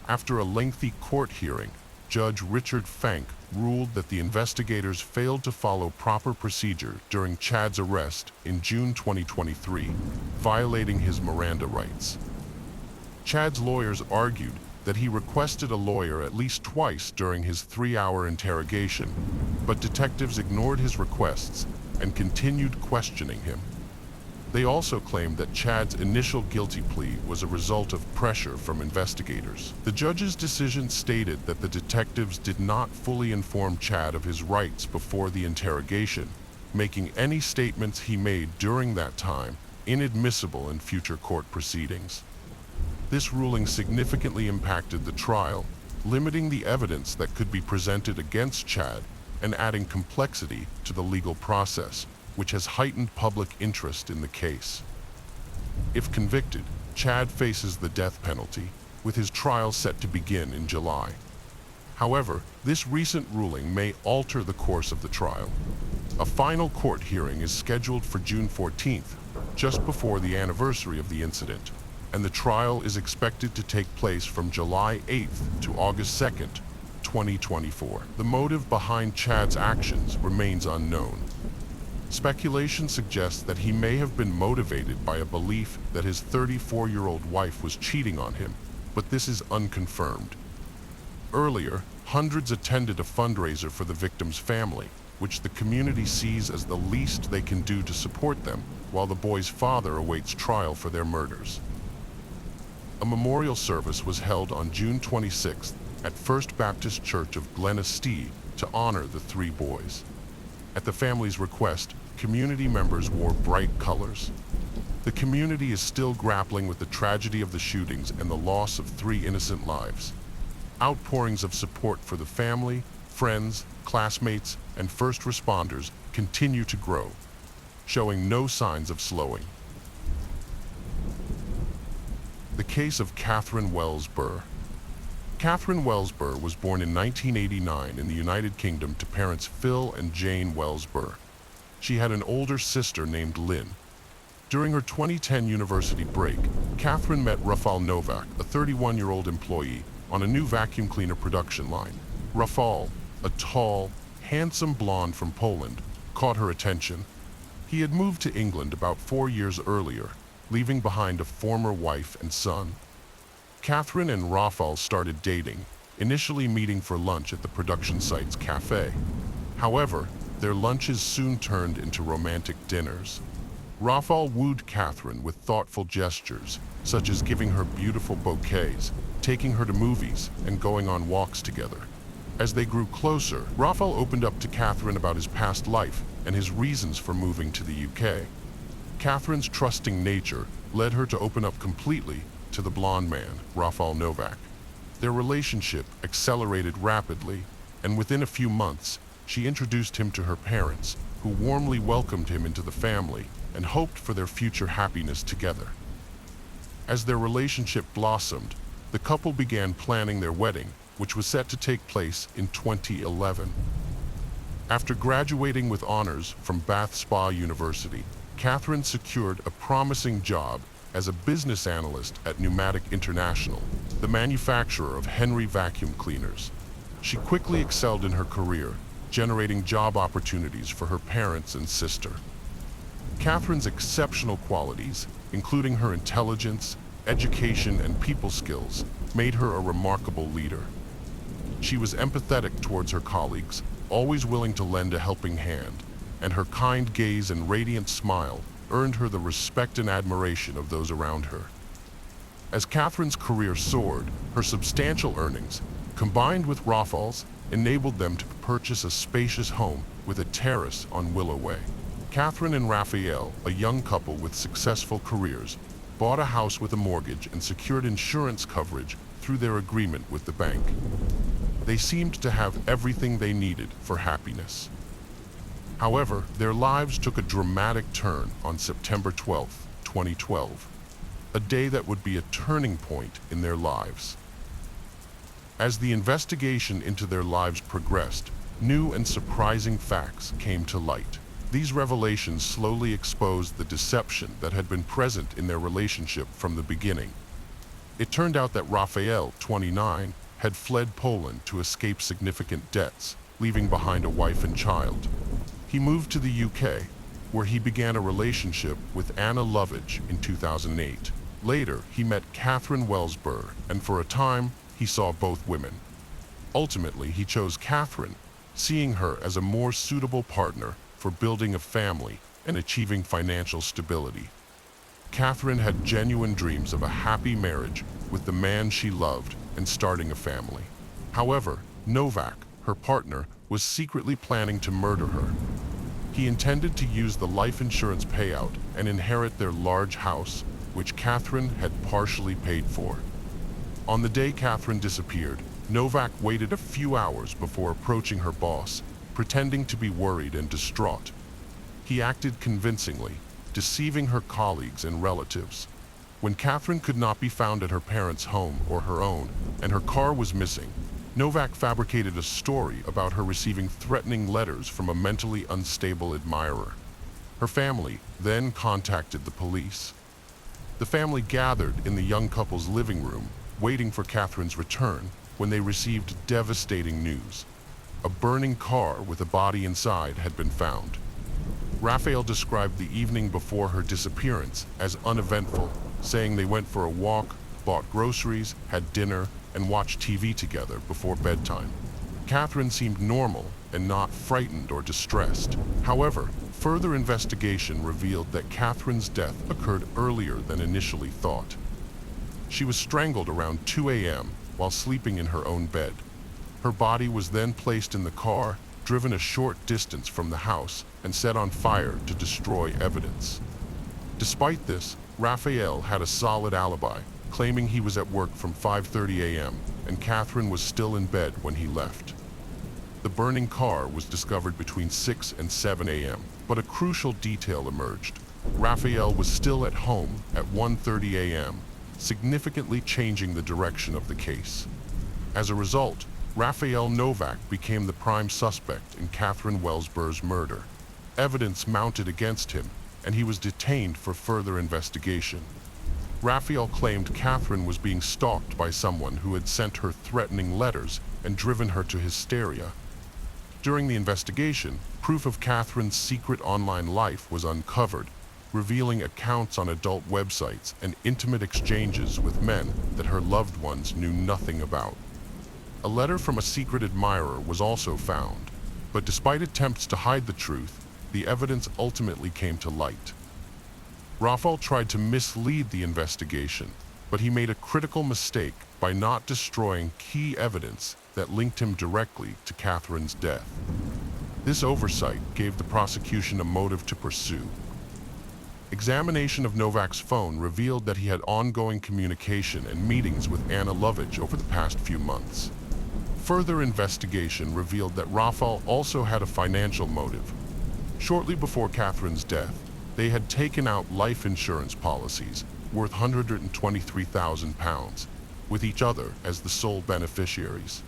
After a lengthy court hearing, Judge Richard Fank ruled that the investigators failed to follow proper procedure during Chad's arrest in June 2023, violating his Miranda rights. Chad's lawyers argued that he requested a lawyer at least twice during his 3-hour interrogation, but detectives ignored his requests and continued questioning him. They also claimed that Chad's initial guilty plea was a result of pressure from investigators. The judge's decision stated that the detectives did not fully inform Chad of his rights before the interrogation, making any statements he made during that time inadmissible in future court proceedings. This ruling significantly impacted the trial, limiting the evidence that could be presented against Chad and adding complexity to the legal process, which has heightened public interest in the case. If convicted, Chad faces the death penalty, with his trial set to begin in July. However, this recent ruling may alter the course of the trial. A final court hearing is scheduled for June 14th, just before the anniversary of the incident, and the trial is expected to take place from July 8th to August 2nd, 2024. The motive behind Chad's actions remains unknown. Speculation suggests that he may have been motivated by a belief that his 34-year-old wife was cheating on him, but this is unconfirmed. Earlier, hundreds attended a fundraiser for the victim's family, which the community sees as the least they can do to support them, while the boy's father awaits trial for their murders. A memorial service was held on June 26th at First Baptist Church of Glenestee to honor the three boys. At the family's request, community members wore bright colors. The community is still grappling with the tragedy of the shootings and the loss of three innocent lives. Outpourings of support for the family, friends, classmates, and first responders continue to grow, showing no signs of slowing. The case of Catherine Wells Burr. Catherine Wells Burr was born in 1989 in the United Kingdom to parents Phil and Jane Wells Burr. She had an older sister named Lynn. During her 2010 university break, Catherine met Rafal Novak, a 31-year-old employee, on a new vacuum cleaner production line. Rafal, a tall, handsome blonde from Poland, caught her attention. He had moved to England about 4 years earlier, leaving behind a former wife and son. Catherine and Rafal started dating, initially meeting for lunch at the production site's cafe. However, their lunches soon turned into romantic dinners. Rafal wooed Catherine with thoughtful gestures, such as giving her beautiful bouquets, taking her to movies, and going on walks together. As they grew closer, Rafal opened up to Catherine about his past life and his reasons for moving to the UK. Catherine's trusting nature led her to open up completely to the blonde man, Rafal Novak. Their relationship accelerated rapidly, and within a few months, she introduced him to her parents, who warmly welcomed him into the family and hoped for their future happiness together. As their relationship blossomed, the couple began planning their wedding, which was set to take place in 2011. After graduating with honors from Bath Spa University, Catherine secured a promising job as a business analyst at Pneumatic International, the manufacturer of Henry vacuum cleaners. She quickly excelled in her career, generating job opportunities for her parents and sister. Catherine's exceptional qualities, including her intelligence, education, and people skills, made her a remarkable leader. She was empathetic towards her colleagues, always willing to lend a helping hand, and her kind gaze and radiant smile earned her the respect and admiration of those around her. As Catherine's career soared, her substantial earnings, combined with Rafal's, enabled them to purchase a spacious home with a terrace on Willow Way. Catherine and Raphael, a young couple with successful careers, bought a house with a mortgage and secured insurance coverage through their agreement with the bank. They seemed to have everything they needed for happiness. However, their lives took a dramatic turn on September 12, 2012, a day that would be a turning point in their lives. As the investigation into their lives progressed, new and surprising facts came to light. These revelations slowly exposed the deception that had been present in their relationship from the beginning. It turned out that Raphael, 29, had fled Poland to escape significant debts, leaving behind a wife and child. He moved to the UK, where he began a relationship with Anna Lovage in 2008. Later, he met Catherine Wells Burr, and for a time, he saw both women. Ultimately, he chose Catherine, seeing her as a more suitable partner for building a family and achieving financial stability. Catherine had genuine dreams of a happy marriage with the man she loved and starting a family. However, Novak, her partner, was secretly planning to murder her. He intended to use the life insurance payout and inherit their large house, which Catherine had partially paid for. On the day Catherine disappeared, Novak waited a few hours before approaching her boss, pretending to be worried and distraught. He acted convincingly, deceiving her colleagues and relatives. When Catherine could not be found at her parents' home or her own, and her car was missing, Novak fabricated a story about her receiving threatening letters from a mentally unstable admirer. Her family then contacted the police. The family gathered in the young couple's living room, waiting for Catherine's return, when they received devastating news. A burning car with a body inside had been found. Raphael described the evening before her disappearance as uneventful, saying they went for a walk, bought groceries, had dinner, and watched TV together before bedtime. Catherine seemed normal and not frightened or distressed. However, further investigation revealed that Catherine's death occurred earlier than initially thought. She was strangled around 2 a.m. while sleeping in her own bed. Her body was then placed in the car, driven a short distance from the house, and set on fire to destroy evidence. Despite this, Raphael had a solid alibi, claiming he was at work from 5:30 a.m. and Catherine was still in bed when he left. The burning car was discovered between 6 and 7 a.m., but a crucial detail emerged. Raphael was still at home at 1:30 a.m., significantly changing the direction of the case. As a result, Raphael Novak became the prime suspect in Catherine Wellsbur's murder. Evidence mounted against him, and he was detained for further investigation. Raphael claimed Catherine was being stalked by someone who had sent her threatening letters and driven her to hysteria. During the investigation, proof of Catherine's secret online life was uncovered, revealing accounts on adult websites and intimate exchanges with men that her loved ones knew nothing about. A letter from a secret admirer was also found, but despite attempts to hide the truth, the evidence ultimately came to light. Raphael tried to mislead the investigation, but he made a critical mistake by not destroying key evidence that linked him directly to Catherine's death. This oversight gave the prosecution a motive to pursue. Examination of Novak's phone revealed that he had ongoing communication and meetings with Anna Lovich over the past few months. Further investigation revealed that Raphael also had a financial motive. Shortly before Catherine's death, they had taken out life insurance policies worth £123,000, with each other as the sole beneficiaries.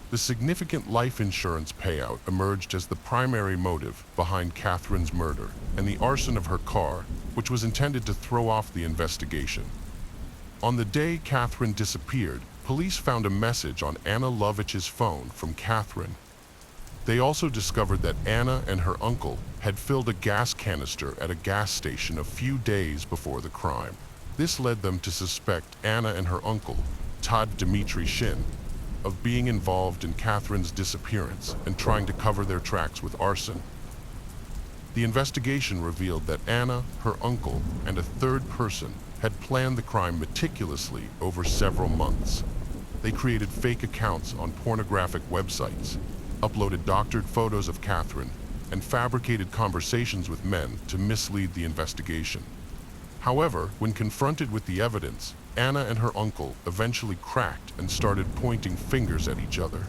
The significant life insurance payout emerged as the primary motive behind Catherine's murder, and the arson of her car, which was intended to throw off the investigation. On the day Catherine disappeared, police found a message on Anna Lovich's phone from Catherine. They also discovered that Anna and her uncle had filled a gas canister at a gas station a few days before the crime. This led them to suspect Anna and her uncle, Todd Dmitry Shin, of being involved in Catherine's disappearance and trying to cover their tracks with arson. The investigation revealed that Anna, her uncle, and a third person had planned the crime meticulously over several months. They created fake accounts on pornographic websites, uploaded doctored photos of Catherine, and fabricated conversations with men to mislead the investigation. However, when confronted with the evidence, Anna and her uncle eventually cracked and started pointing fingers at each other.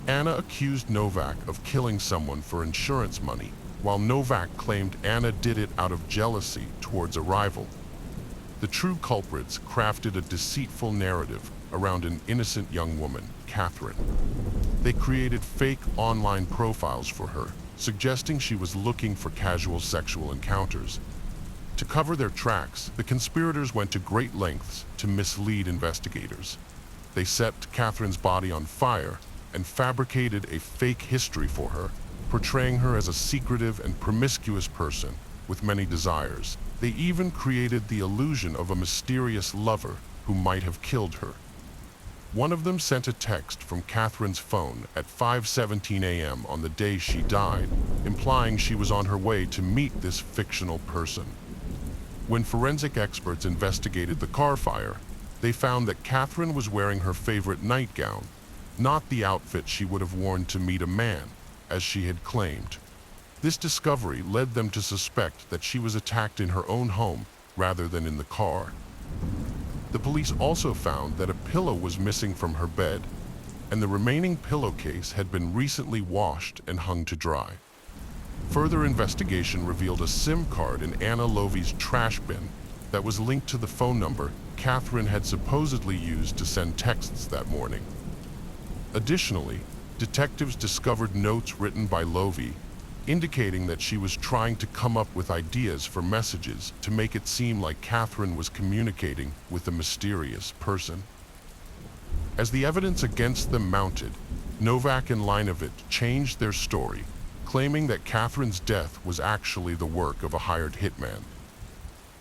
Anna accused Novak of killing someone for insurance money, while Novak claimed Anna did it out of jealousy towards a rival. The true culprits crafted a deceitful narrative around an innocent young woman, Catherine. They created fake online profiles for her, suggesting she was looking for casual sexual encounters. To cover their tracks, the conspirators went to great lengths to mislead investigators. They set Catherine's body on fire and fabricated a fake history for her, portraying her as a secretive and promiscuous person with many desires. They even created the illusion of a mysterious lover who might have killed her. One of them sent a text from Catherine's phone at 5:17 a.m. on the day she died, implying she was on her way to meet this fictional person. When forensic experts investigated the car fire, they found that Catherine was wearing her favorite nightgown, not the outfit she would have worn to meet a man, as she had claimed. This discovery led them to suspect that she was attacked in her own home rather than in the car. The police also found that a pillow was missing from her bed, and the remaining pillowcase had been recently washed and hung to dry. Further investigation revealed a SIM card in Anna Lovich's trash bin that was linked to the phone number Catherine had supposedly used to send texts that morning. Additionally, detectives discovered notes written by Lovey, indicating that she was trying to come up with ideas for messages to make it seem like Catherine was communicating with a mysterious person. As the evidence against them mounted, Novak and Linovich changed their story, claiming that Catherine's death was actually the work of a hired hitman.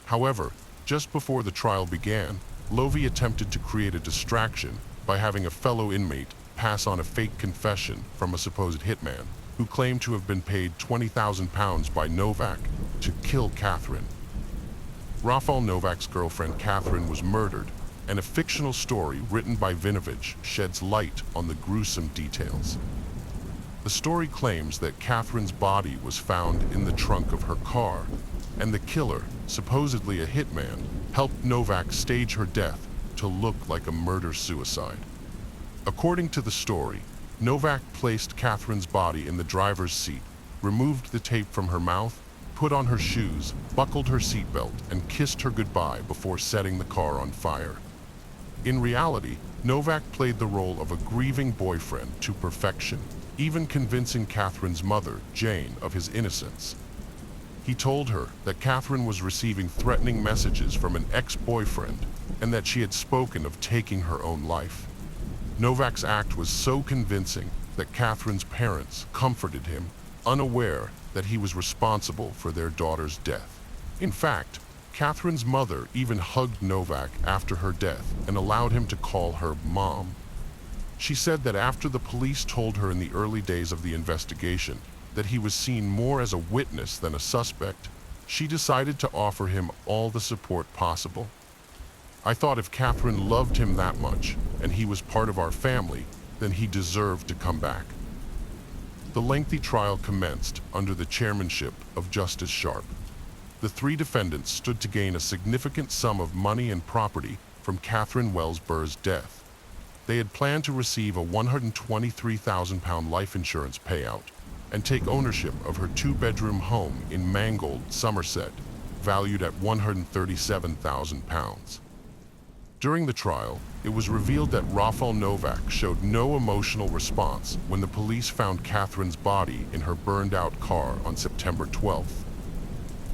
However, just before the trial began, Lovey attempted to create a distraction by having a fellow inmate pass on a fake confession from a supposed hitman, who claimed to have been paid £20,000 by Novak to kill Catherine. Rafal Novak's girlfriend Catherine was murdered, and a fictional story written by Vinovich sheds light on the gruesome details. The story claims that Catherine's body was found in the trunk of her car, and the killer, supposedly a hitman, helped Novak stage her death to look like a murder-suicide. According to the story, Novak placed Catherine's body in the driver's seat, removed the tape from her mouth, put on her shoes, buckled her seatbelt, and kissed her goodbye before setting the car on fire. In reality, Novak played the role of a grieving boyfriend to perfection, even convincing Catherine's mother, Jane, of his innocence. He told her that Catherine was receiving threatening messages from an ex-boyfriend and that she had spoken of taking her own life. Novak's act was so convincing that Catherine's parents comforted him, unaware that he was responsible for their daughter's death. In fact, Catherine's mother even hugged Novak after her death and allowed him to call her mom. She said that after the police told her in the early days of the investigation that he was seen more as a witness than a suspect, she decided to offer him all the support possible. I thought if Catherine loved him that much and he was part of our family, then he deserved to come back. The lengthy trial commenced under the chairmanship of Justice Sharp. The three defendants stood to gain a significant sum of money and property from Catherine Wellsbur's death. They had planned to receive a £123,000 life insurance payout and take ownership of her two-bedroom home in Mangold, Somerset, valued at £137,000. During the trial, it was revealed that Rafal Novak showed no emotional response when the police found Catherine's body in her burned-out car on September 12th.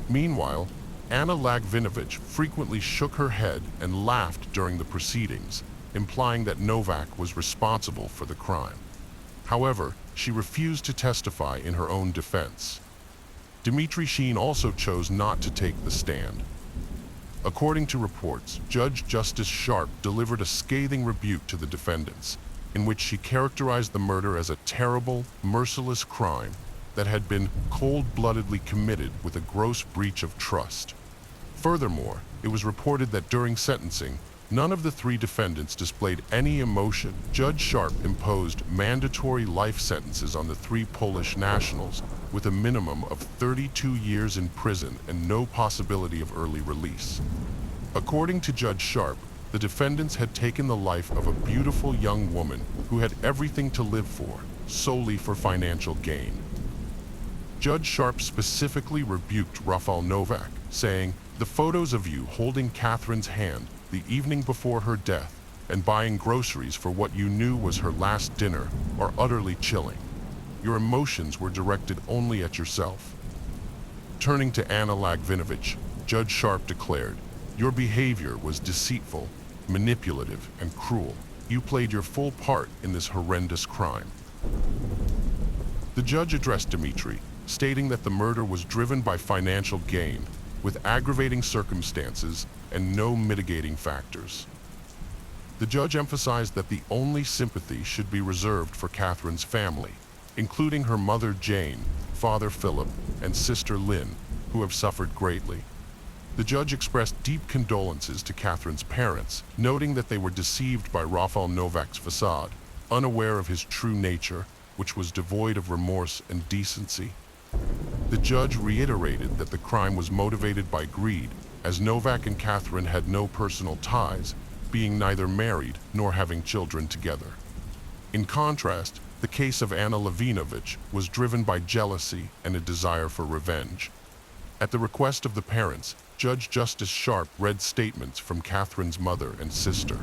Meanwhile, Anna Lagvinovich frequently shook her head and laughed during the proceedings, implying that Novak was responsible for the crime. However, she refused to testify in her own defense. Dmitry Sheen also chose not to take the stand. According to reports, Judge Justice Sharp delivered a scathing rebuke to the defendants, in which she characterized the murder as a terrible, merciless crime that had been cold-bloodedly committed with a gross breach of trust. Furthermore, it was reported that during sentencing, none of the three defendants displayed any emotion. Judge Sharp imposed mandatory life sentences on the three Polish nationals with a minimum of 32 years in prison and no possibility of early release. According to Judge Sharp, the defendants had taken the life of a beautiful young woman who had everything to live for, solely for financial gain. Judge Sharp specifically rebuked Rafal Novak, saying, "The photos of you holding Catherine's hand the evening before her death and buying groceries for what you knew was her last dinner are utterly chilling. Your emotions were directed only at yourself." Turning to Anna Lagvinovich, Judge Sharp declared, "Your behavior was deceitful, manipulative, and cruel. You played your full part in this horrendous crime." The judge addressed Dmitry, stating that the murder was driven by financial gain, with aggravating circumstances and no mitigating factors. The judge emphasized that the only sympathy should be reserved for Catherine's family, including her mother Jane, father Philip, and sister Lynn, who have suffered greatly. The judge expressed deep condolences to Catherine's parents, noting that they were deceived by Rafal Novak's facade, unaware of his true nature, which was devoid of remorse and decency. The judge reiterated that the crime was motivated by greed, as Novak and Catherine had no personal ties, being neither married nor having children together. In contrast, the case of Anna Lagvinovich was driven by jealousy and a desire for revenge. At the request of the parents, Judge Justice Sharp read statements from Catherine's mother and sister.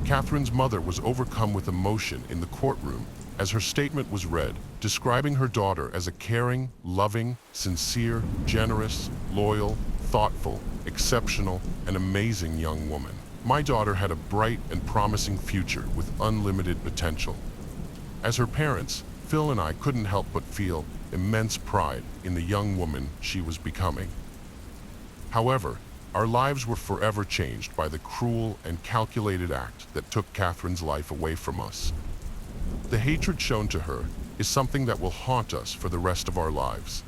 Catherine's mother was overcome with emotion in the courtroom as her statement was read, describing her daughter as a caring, loving, sincere, generous, loyal, thoughtful, exceptional, and amazing young woman. My daughter had a bright and promising future with unlimited potential. As her parents, Phil and I couldn't help but feel immense pride in the young woman she was becoming. However, our lives were forever changed by the cruel and calculated act that took Catherine's life away from us. The hatred shown to her is something that will haunt us for the rest of our lives.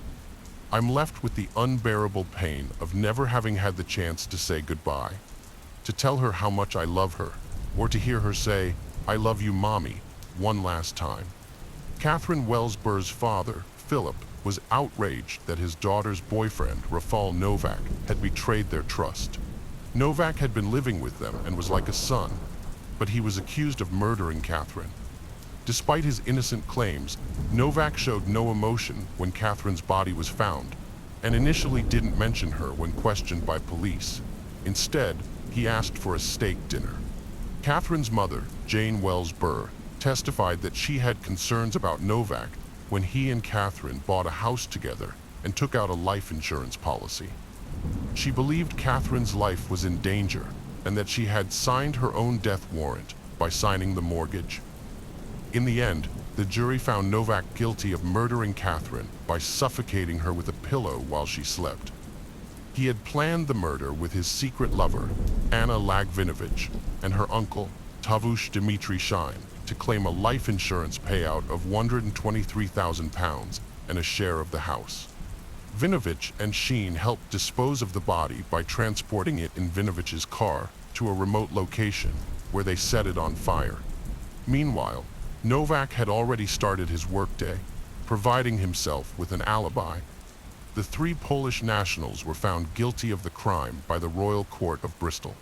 I'm left with the unbearable pain of never having had the chance to say goodbye, to tell her how much I love her, or to hear her say, "I love you, Mommy," one last time. Catherine Wells Burr's father, Philip, was outraged that his daughter's boyfriend, Rafal Novak, had betrayed their trust. Novak had been living with them and was like a son, but he was accused of murdering Catherine. Despite his innocent claims, Novak showed no emotion when Catherine's body was found, and initially didn't mention her when questioned by police. Instead, he asked for a steak dinner. Catherine's mother, Jane Wells Burr, testified that she had concerns about Novak when he and Catherine bought a house together and took out a life insurance policy. She believed Catherine's life was in danger and that she had signed her own death warrant by signing the mortgage. In the end, the jury found Novak guilty of murdering Catherine by suffocating her with a pillow while she slept. He had planned the murder with his secret lover, Anna Lagvinovich, and her uncle, Tavush Dmitry Shine, to claim a life insurance payout of £123,000 and a share of the house. Vinovich and Sheen helped dispose of the body by transporting it in Vinovich's car to a remote location where they set it on fire. Meanwhile, Novak had already started his workday, providing himself with an alibi. The three Polish nationals were found guilty of the crime by the Royal Court of Bristol.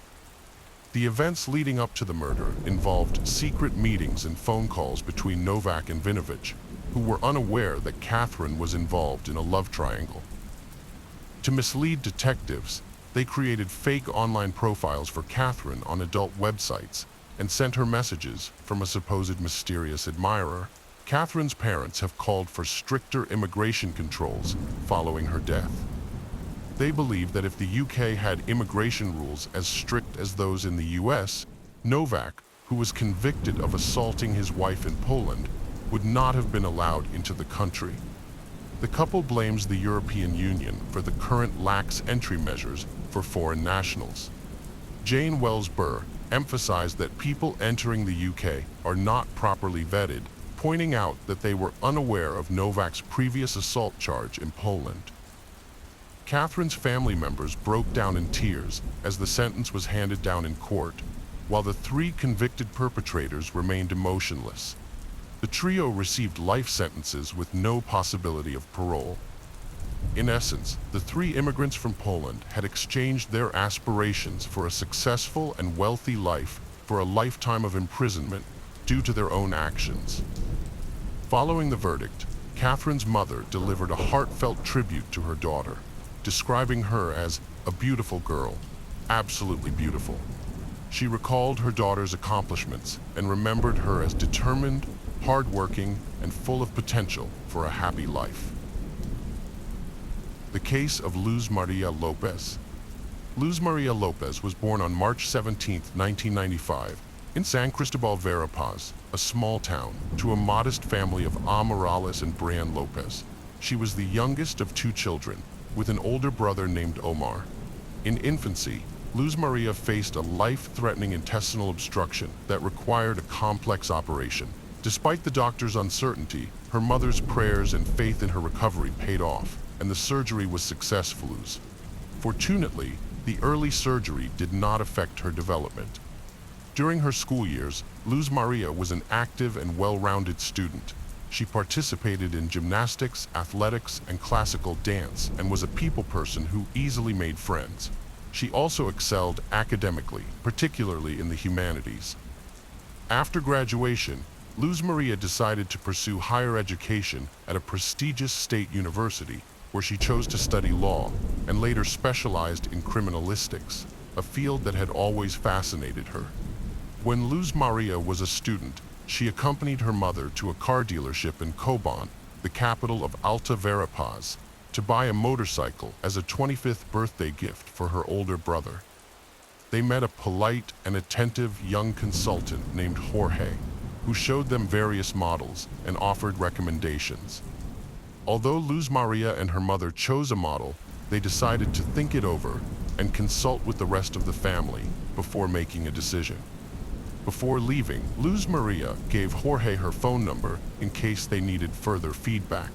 The events leading up to the murder involved secret meetings and phone calls between Novak and Vinovich, who were unaware that Catherine was involved in a love triangle. To mislead detectives, they created fake online profiles for Catherine on adult websites and sent her messages from a supposed mysterious admirer. Catherine's parents have called for stricter immigration controls following her death. They believe that if the UK had immigration rules as strict as those in the US, Novak, who was convicted of assaulting his wife in Poland, would not have been allowed into the country. The couple blames the European Union for the current lax entry measures for foreign nationals. Jane Wells Burr emphasized that people entering the UK are not properly vetted, pointing out that they were unaware of Novak's previous assault charge in Poland. Catherine's family members broke down in tears as the sentence was handed down in court, while the three convicted perpetrators remained emotionless. The trio received life sentences with no possibility of parole. In essence, the three immigrants from Poland had exchanged their aspirations for a successful and wealthy life for a lifetime of imprisonment due to their own actions. Following the verdict, Catherine's mother delivered a heartfelt tribute to her daughter, describing her as a beautiful girl, absolutely beautiful. She recalled her daughter's accomplishments and remembered her as determined, hardworking, and full of potential for a happy life. The case of Luz Maria Lopez. Luz Maria Lopez was born on March 17, 1995, in San Cristobal Verapaz, a small town, to a modest family of A. Morales and Brian Lopez. She was the youngest of two children, with an older brother named Omar. In infancy, Luz Maria faced a life-threatening intestinal obstruction that required a complex operation. Despite the doctor's uncertainty, her mother's prayers and faith in her recovery paid off, and the surgery was successful. Fortunately, the early surgery did not affect her development. During her school years, Luz Maria was an active and well-rounded student. She participated in gymnastics, athletics, and classical dance, and was a people person who easily made friends. She also excelled academically, particularly in the humanities. After graduation, Luz Maria decided to pursue higher education at a prestigious state university, where she chose to study law and later specialized in criminalistics, a field that had always fascinated her. When Luz Maria was a student, she accompanied her mother to a car dealership in Coban, the capital of Alta Verapaz, to buy a motorcycle as a 25th birthday gift for her older brother. They met a polite and attentive young consultant named Jorge, who showed them various models and offered recommendations. Although Luz Maria and her mother chose a model, they decided to think it over and consult with the rest of the family before making a decision. Before leaving, Luz Maria gave Jorge her phone number in case they needed further feedback.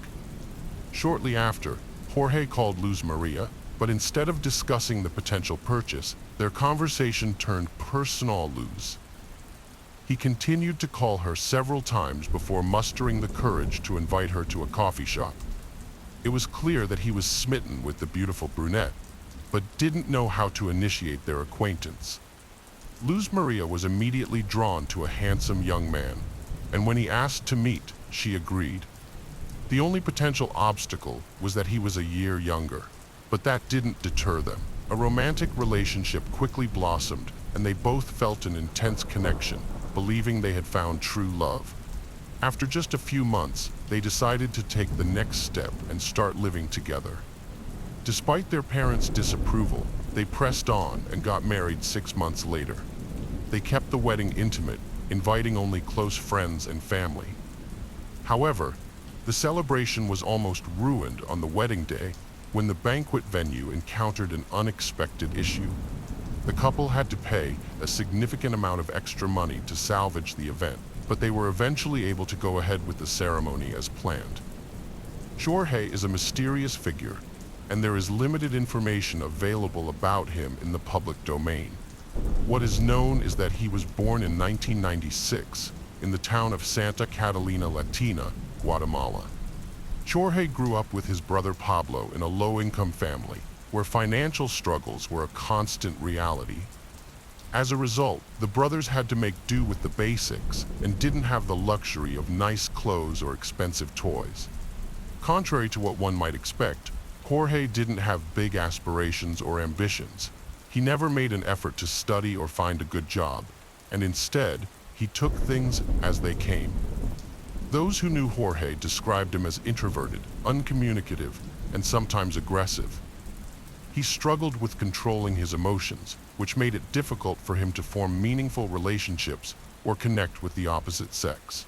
Shortly after, Jorge called Luz Maria, but instead of discussing the potential purchase, their conversation turned personal. Luz. He continued to call her several times before mustering the courage to invite her to a coffee shop. It was clear that he was smitten with the beautiful brunette, but didn't know how to initiate their acquaintance. Luz Maria was immediately drawn to a handsome young man, and when he asked to meet, she agreed. The only potential obstacle was that he was a year younger, but that didn't deter them. A romantic relationship quickly blossomed, and they both felt an intense connection, believing they had found true love. After just a few months, they decided to take the next step and start living together. Despite their parents' disapproval, they pressed on and got married 6 months later. They kept the wedding intimate, inviting only close friends and family. However, the celebration was almost ruined on the wedding day when the banquet venue encountered an unexpected issue. The couple had to pay a significant amount of extra money to salvage the event, but they were eventually able to go ahead with the ceremony as planned. Jorge is a mysterious figure, and there is limited information available about him in the public domain. What is known is that he was born in 1996 in the town of Santa Catalina Latina, Guatemala. Jorge grew up with his brother Pablo in a low-income family, where financial struggles were a constant reality. As a result, the brothers had to make do with the basics and didn't have the luxury of nice clothes or expensive toys. Contrary to what one might expect, Jorge didn't have big aspirations or ambitions. He never made an effort to study or find a good job, and instead, he took things as they came. Those who knew Jorge described him as introverted, uncommunicative, and sometimes aggressive. He struggled with controlling his emotions, which made it difficult for him to form meaningful relationships or connect with the opposite sex.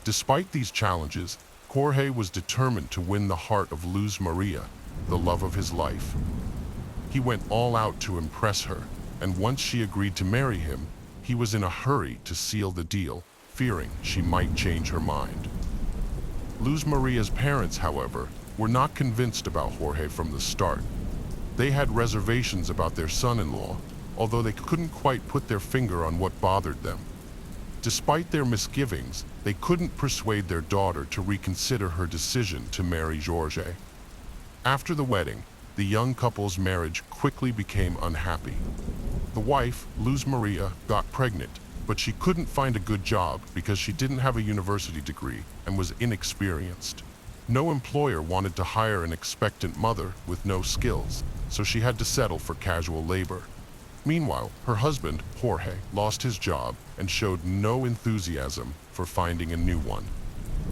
Despite these challenges, Jorge was determined to win the heart of Luz Maria, the love of his life. He went all out to impress her, and once she agreed to marry him, he was in a hurry to seal the deal, fearing she might change her mind. Luz Maria's parents, however, were not convinced about Jorge from the start. They had reservations about their son-in-law, although they couldn't quite put their finger on what bothered them. Despite their misgivings, they couldn't persuade their daughter to reconsider her decision to marry Jorge. After the wedding, the young couple's marriage quickly became unhappy. The wife, Luz Maria, got pregnant, but she couldn't find a good job because she didn't have a university degree and was inexperienced. No employer wanted to hire an expectant mother with no skills, so she had to settle for casual labor. Meanwhile, her husband, Jorge, lost his job and showed no enthusiasm for finding a new one.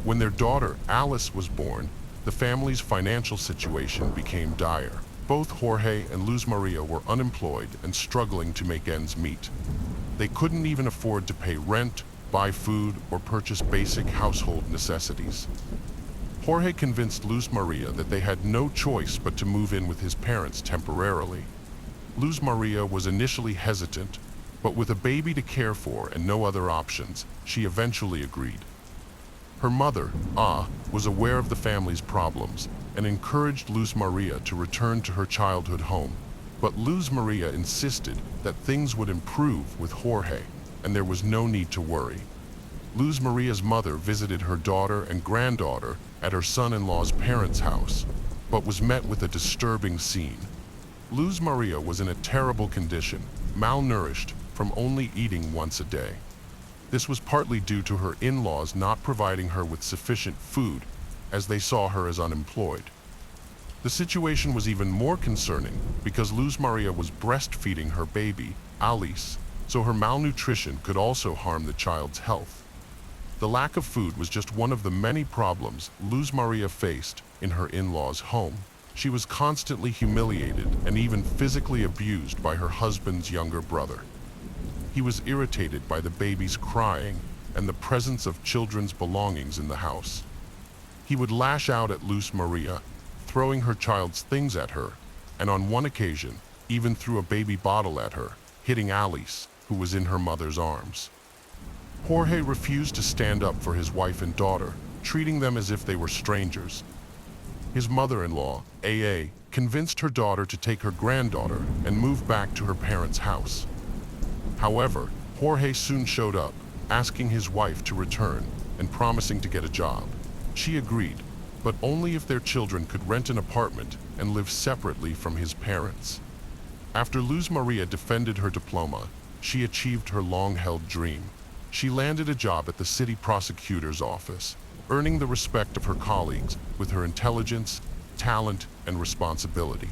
When their daughter, Alice, was born, the family's financial situation became dire. Both Jorge and Luz Maria were unemployed and struggling to make ends meet. They couldn't even afford to pay rent, buy food, or purchase basic household necessities. Jorge convinced Luz Maria that they had no choice but to move in with his parents temporarily. Luz Maria was initially hesitant, but with a baby to care for and no other options, she eventually agreed. Her mother, was aware of the family's problems and encouraged Luz Maria to return to her childhood home. But Luz Maria insisted that things would improve with Jorge, and there was no need to worry. Luz Maria's mother visited her daughter and granddaughter at her son-in-law's parents' house, but was met with a disturbing scene. Luz Maria was in a terrible condition, malnourished from only eating once a day. This was partly due to her in-laws not providing her with sufficient food, as they saw her as unemployed. The situation was even more concerning because Luz Maria was breastfeeding her baby, Alice, so her malnutrition could also harm the child's health. The lack of food was just one of the many problems Luz Maria faced in her in-laws' home. She was constantly humiliated and even physically abused by her husband's younger brother. He was irritated by the baby's crying and the presence of children's belongings in the house. He would lash out at Luz Maria, throwing her child's things at her, and on one occasion, even threw a baby bottle at her, hitting Alice, who was in her mother's arms. Jorge refused to stand up for his wife and daughter, treating them as if they were strangers. His mother-in-law, AA, convinced her daughter to take her granddaughter and move back to her parents' house. However, Jorge soon showed up, asking his wife to return and promising to get a job. She agreed, but only if their children could rent an apartment and live separately from his parents. After Luz Maria defended her diploma, she achieved her long-held dream. She landed a job at the city prosecutor's office, earning the respect of her colleagues with her intelligence, talent, and responsibility.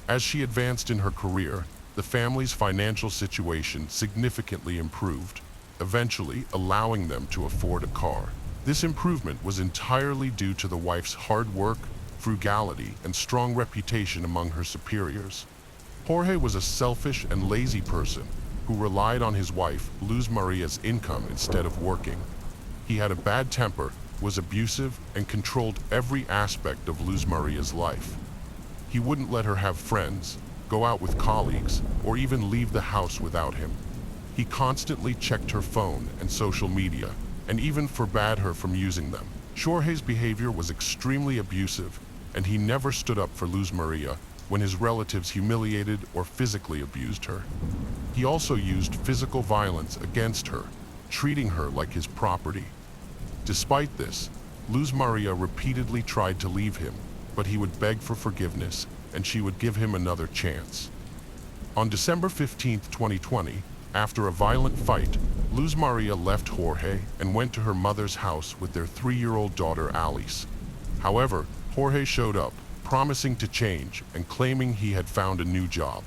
As she advanced in her career, the family's financial situation significantly improved, eventually allowing them to afford a car. This improvement was entirely due to the wife's hard work, frugality, and strong reputation among her superiors. Jorge was a selfish and lazy person who relied on his wife, Luz Maria's income instead of working. He had a bad temper, was abusive, and controlled every aspect of Luz Maria's life. He wouldn't let her have friends, go out with colleagues, or even leave the house without him. He constantly checked her phone and social media, and even forbade her from using them. Jorge's behavior was extremely abusive, and he never stood up for Luz Maria when his relatives humiliated or physically abused her. He also used physical violence against her, treating her like his property. Despite this, Luz Maria repeatedly tried to leave him, but he would beg for forgiveness, and she would give him another chance. On December 15, 2020, after a violent fight, Luz Maria left Jorge and went to her mother's house with their 3-year-old daughter Alice. However, Jorge showed up, promising to change and claiming he had found a new job.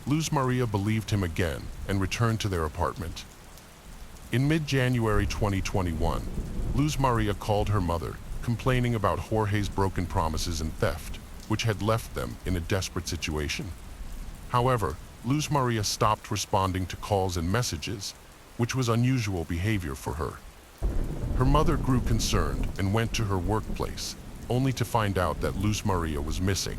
Luz Maria believed him again and returned to their apartment. In mid-January 2021, Luz Maria called her mother, complaining about Jorge's broken promises and theft, which had left them in a desperate situation. However, Luz Maria stopped responding to calls and messages, which was unusual behavior for her. Her mother grew concerned and went to her workplace, only to find out that Luz Maria was missing.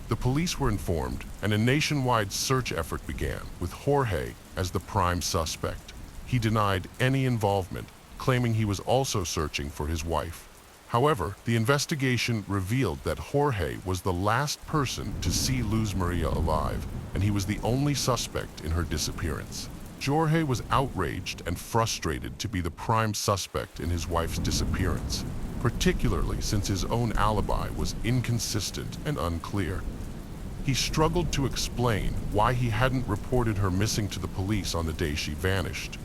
The police were informed, and a nationwide search effort began, with Jorge as the prime suspect. He denied any involvement, claiming he was also searching for his wife. However, the investigation revealed that Jorge was the last person to see Luz Maria alive, and he was the only suspect in her disappearance. Jorge was outraged and frustrated to be the prime suspect in his wife's disappearance, particularly since his own alibi was inconsistent and unclear. He struggled to explain why he hadn't reported her missing to the police on the day she vanished.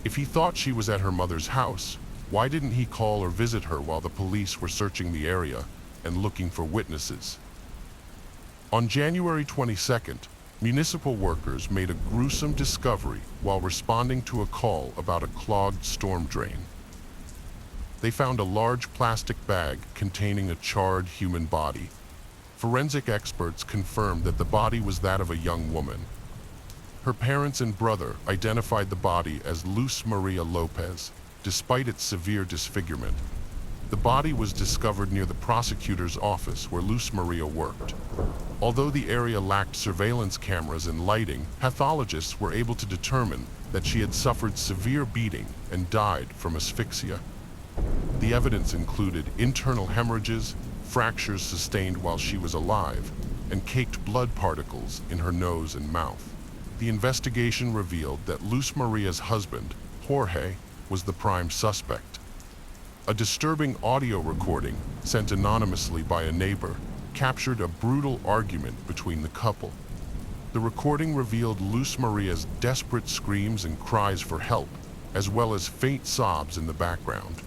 If he thought she was at her mother's house, why didn't he call or visit her while the police were searching the area and looking for witnesses? On January 22nd, municipal workers made a gruesome discovery while responding to a call about a clogged storm drain. They found a large plastic bag containing a charred human body. Forensic experts confirmed that the body was that of a young woman. Her parents and brother identified the body as Luz Maria Lopez, despite its severe disfigurement. The body was discovered near the prosecutor's office where Luz Maria worked. Although the area lacked surveillance cameras and lighting, pathologists were able to determine that she had suffered severe beating and died from asphyxia. The evidence included internal hemorrhages, fractures sustained while she was alive, and caked blood particles in her nose and mouth. The investigation revealed that Luz Maria's husband, Jorge, was the prime suspect. A disturbing audio recording, sent anonymously by a neighbor, captured a brutal argument between the couple. The recording revealed Luz Maria's desperate screams and cries for help, as well as faint sobs in the background.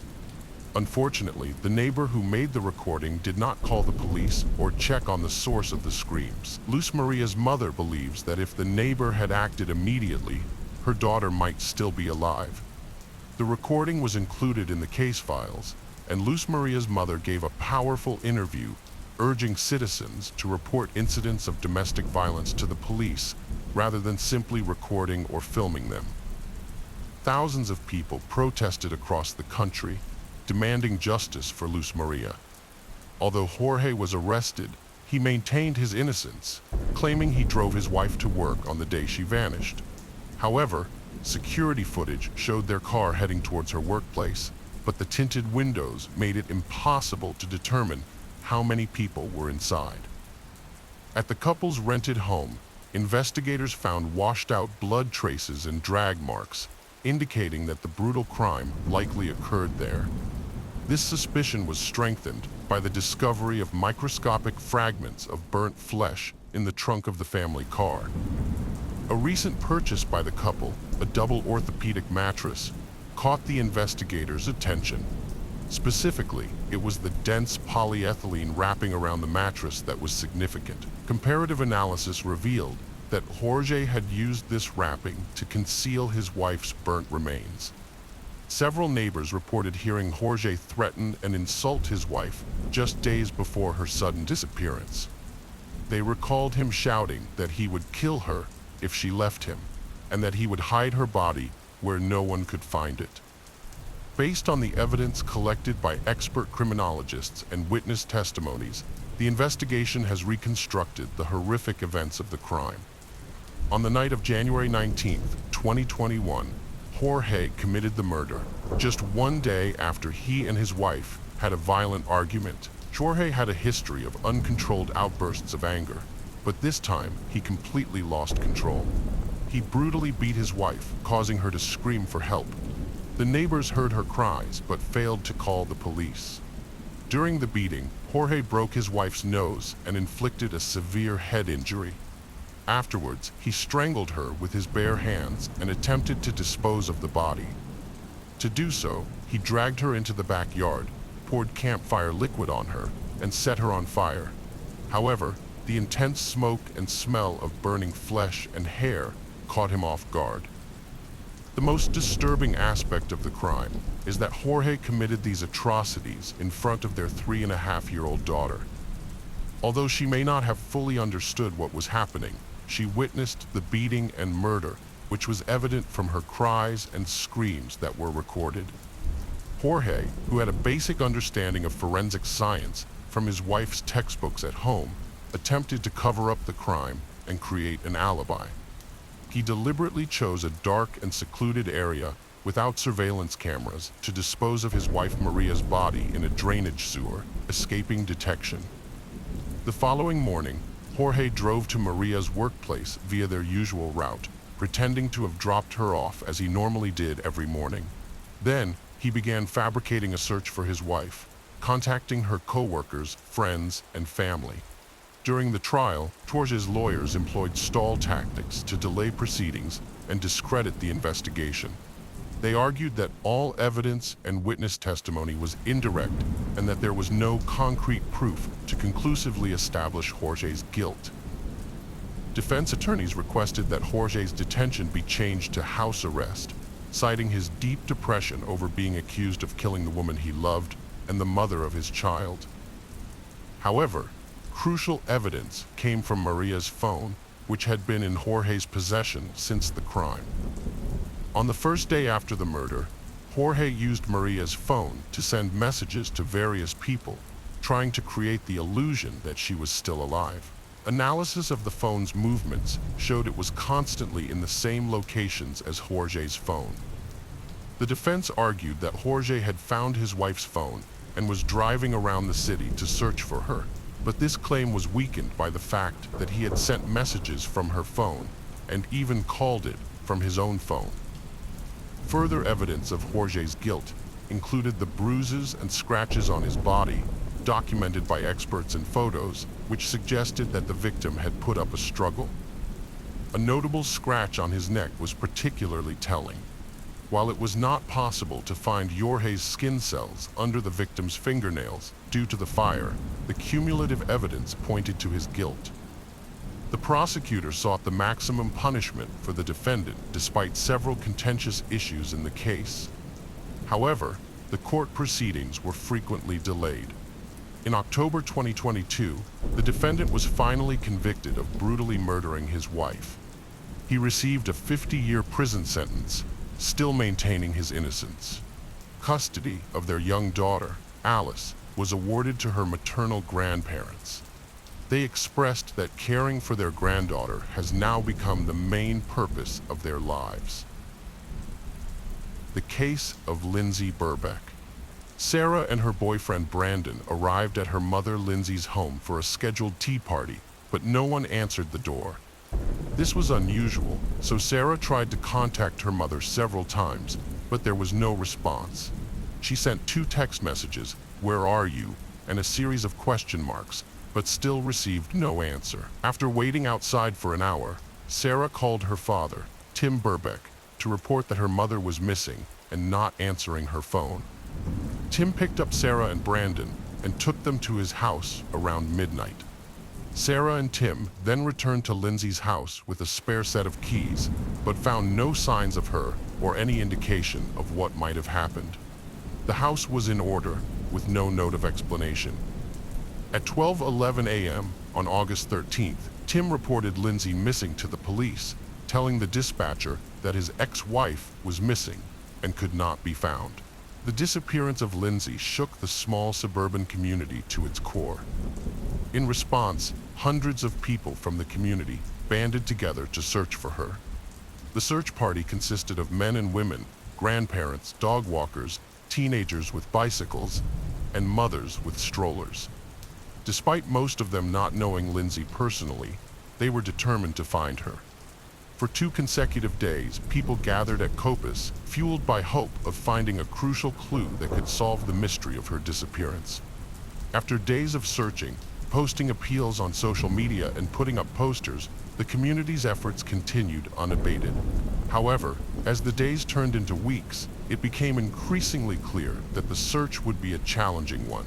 Unfortunately, the neighbor who made the recording did not call the police or check on the source of the screams. Luz Maria's mother believes that if the neighbor had acted immediately, her daughter might still be alive. The recording was included in the case files, and Luz Maria's mother gave a powerful interview urging citizens to report incidents of domestic violence to the police rather than simply recording or filming them. Thousands of people protested across the country, demanding justice for Luz Maria. Although Jorge was arrested, he maintained his innocence, claiming he drove his wife to work on the day she vanished. However, security footage showed their car heading towards her workplace, but the tinted windows made it impossible to determine how many people were inside. At the couple's rented home, investigators found washed-out blood traces and drag marks, indicating that the brutal crime likely occurred there. This suspicion was strengthened by the discovery of microscopic fragments of burnt flesh in the trunk of the family car. A recent purchase by the couple, a double orthopedic mattress, caught the investigators' attention. Specifically, it was the dense polyethylene wrapping around the mattress that was significant. Comparative analysis revealed that Jorge had used this wrapping to conceal his wife's burnt remains. Several neighbors reported hearing Jorge threaten and insult his wife just days before her sudden disappearance. They recalled him shouting that he would kill her if she left him, and that he would hide her body where no one could find it. Based on the evidence collected by expert criminologists and witness testimonies, the investigation has reconstructed the horrific events of the crime. On the night of January 19, 2021, Jorge committed the murder, just one day after he and his wife had a violent argument. Jorge had a history of uncontrolled outbursts of anger, but this time he completely lost control. He brutally beat his wife, causing her to scream for help. The neighbors heard her cries, but failed to call the police. During the beating, Jorge broke his wife's nose and inflicted a severe head injury. Afterwards, he strangled her with his bare hands and attempted to dispose of the body. To do so, he dragged her into the backyard, poured campfire liquid on her, and set her on fire. However, the intense smoke and smell of burning flesh and hair caught him off guard. The most disturbing aspect of the crime is that Jorge committed these atrocities in front of their 3.5-year-old daughter. Although she may not have fully understood what was happening, she witnessed the beating and murder, which was evident from her cries and screams that were recorded. Jorge, who had a basic understanding of forensic science from his wife's textbooks at home, attempted to cover up the crime and create an alibi. He deliberately chose a dark and secluded area without surveillance cameras to dispose of his wife Maria's body in a drainage sewer, escaping detection. The following morning, Jorge drove to Maria's workplace via their usual route, pretending to have dropped her off as he normally did every morning. Then, he began fabricating a search for his wife, contacting her co-workers, friends, and family. During the trial, Jorge's lawyers employed stall tactics to delay proceedings and discredit the investigation. They argued that all evidence and witness testimony was indirect and that there was no concrete proof to conclusively establish Jorge's guilt. Defense attorneys requested that Jorge's detention be changed to house arrest, citing his deep depression over being accused of killing the woman he loved and the mother of his child. However, crucial evidence came from Maria's phone, which had been in Jorge's possession since the crime. On the first day after the murder, Jorge used Maria's phone to send messages to various people, trying to create the illusion that she was still alive. Analysis of the phone's movements showed it was constantly in the same locations as Jorge's phone. The defense argued that Jorge had found his wife's phone and was driving around the city to search for her, but this claim was weakened by the fact that he had sent messages from her phone and even called it from his own phone. Further evidence of Jorge's guilt included the bruises and scratches on his body, documented by experts in photos, which suggested that the victim had put up a struggle. A notable scratch on his neck was particularly telling. While it was not possible to find Jorge's skin cells under the victim's fingernails due to the fire, the cumulative evidence pointed to his guilt. The prosecutor sought the maximum punishment for the defendant despite several contentious issues in the case. However, the court proceedings were frequently delayed. In October 2022, the defendant was finally convicted of brutally murdering his wife. He received a 50-year prison sentence, still maintaining his innocence. Custody of their young daughter, Alice, was awarded to her maternal grandparents. They expressed that caring for their granddaughter has now become the main purpose of their lives. The case of Lindsay Burbeck. Sarah and her boyfriend Brandon arrived at her mother Lindsay's home for a scheduled tea party, but no one answered the door. This was unusual, so Sarah tried to contact her mother several times, but there was no response. She sent 2 text messages, "Where are you?" and a series of question marks, but still received no answer. After waiting outside for an hour, Sarah called her father, Tim Burbeck, to report that her mother was missing and not answering her phone. Tim picked up Sarah and Brandon and took them to his house around midnight. Sarah and Tim then returned to Lindsay's house with a spare set of keys, but found no signs of her or any indication of what might have happened. The house was in order, with no note of explanation. At 12:11 a.m. on August 13th, Tim reported Lindsay missing to the police, telling the dispatcher that his ex-wife was missing and could not be found. The disappearance of Lindsay shook the small suburban community to its core. In response, hundreds of people from the community banded together to search for her. The search party consisted of men and women, grandparents, dog walkers, teenagers with bicycles, and mothers with strollers. Despite most of them not knowing Lindsay personally, they were determined to find her. For 2 consecutive days, people gathered at Copus, fueled by hope of finding a crucial clue that could solve the mystery of her disappearance. After days of searching, posting appeals on social media and putting up posters, the community's efforts continued unabated. However, as the days turned into weeks, it became increasingly clear that the search would be a challenging one.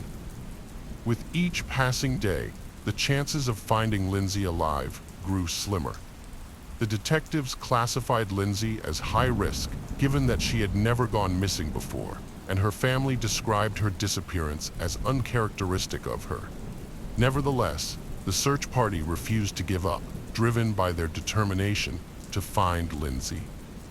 With each passing day, the chances of finding Lindsay alive grew slimmer. The detectives classified Lindsay as high risk, given that she had never gone missing before, and her family described her disappearance as uncharacteristic of her. Nevertheless, the search party refused to give up, driven by their determination to find Lindsay.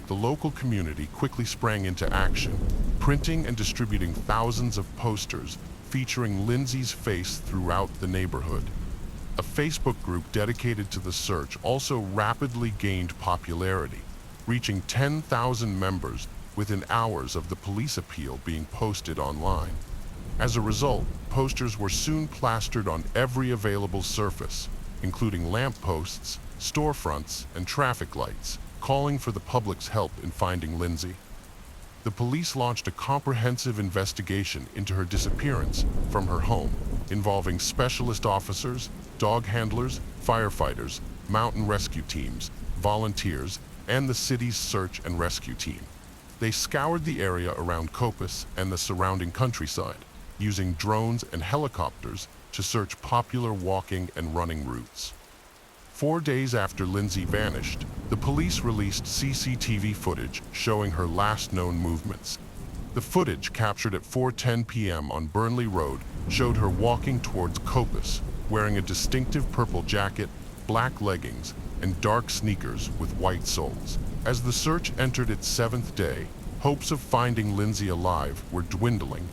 The local community quickly sprang into action, printing and distributing thousands of posters featuring Lindsay's face throughout the neighborhood. A Facebook group dedicated to the search also rapidly gained popularity, reaching 10,000 members within hours of the police appeal being posted online. As a result, posters were soon plastered on every available surface, including lampposts, storefronts, and traffic lights, calling for the public's help in finding Lindsay. The police launched a comprehensive investigation into her disappearance from her home, involving specialist officers, dog handlers, firefighters, mountain rescue teams, volunteers, and the city's search and rescue team. They scoured the area around Copus and the surrounding countryside, using drones and helicopters to search popular walking and running routes. 4 days after Lindsay vanished, the police released CCTV footage showing her last known movements. The footage, captured at 4:10 p.m. on Burnley Road, showed her walking towards Copus, wearing a distinctive purple jacket, black leggings, and dark sneakers with white soles. As the search entered its 7th day, hopes of finding Lindsay alive were dwindling.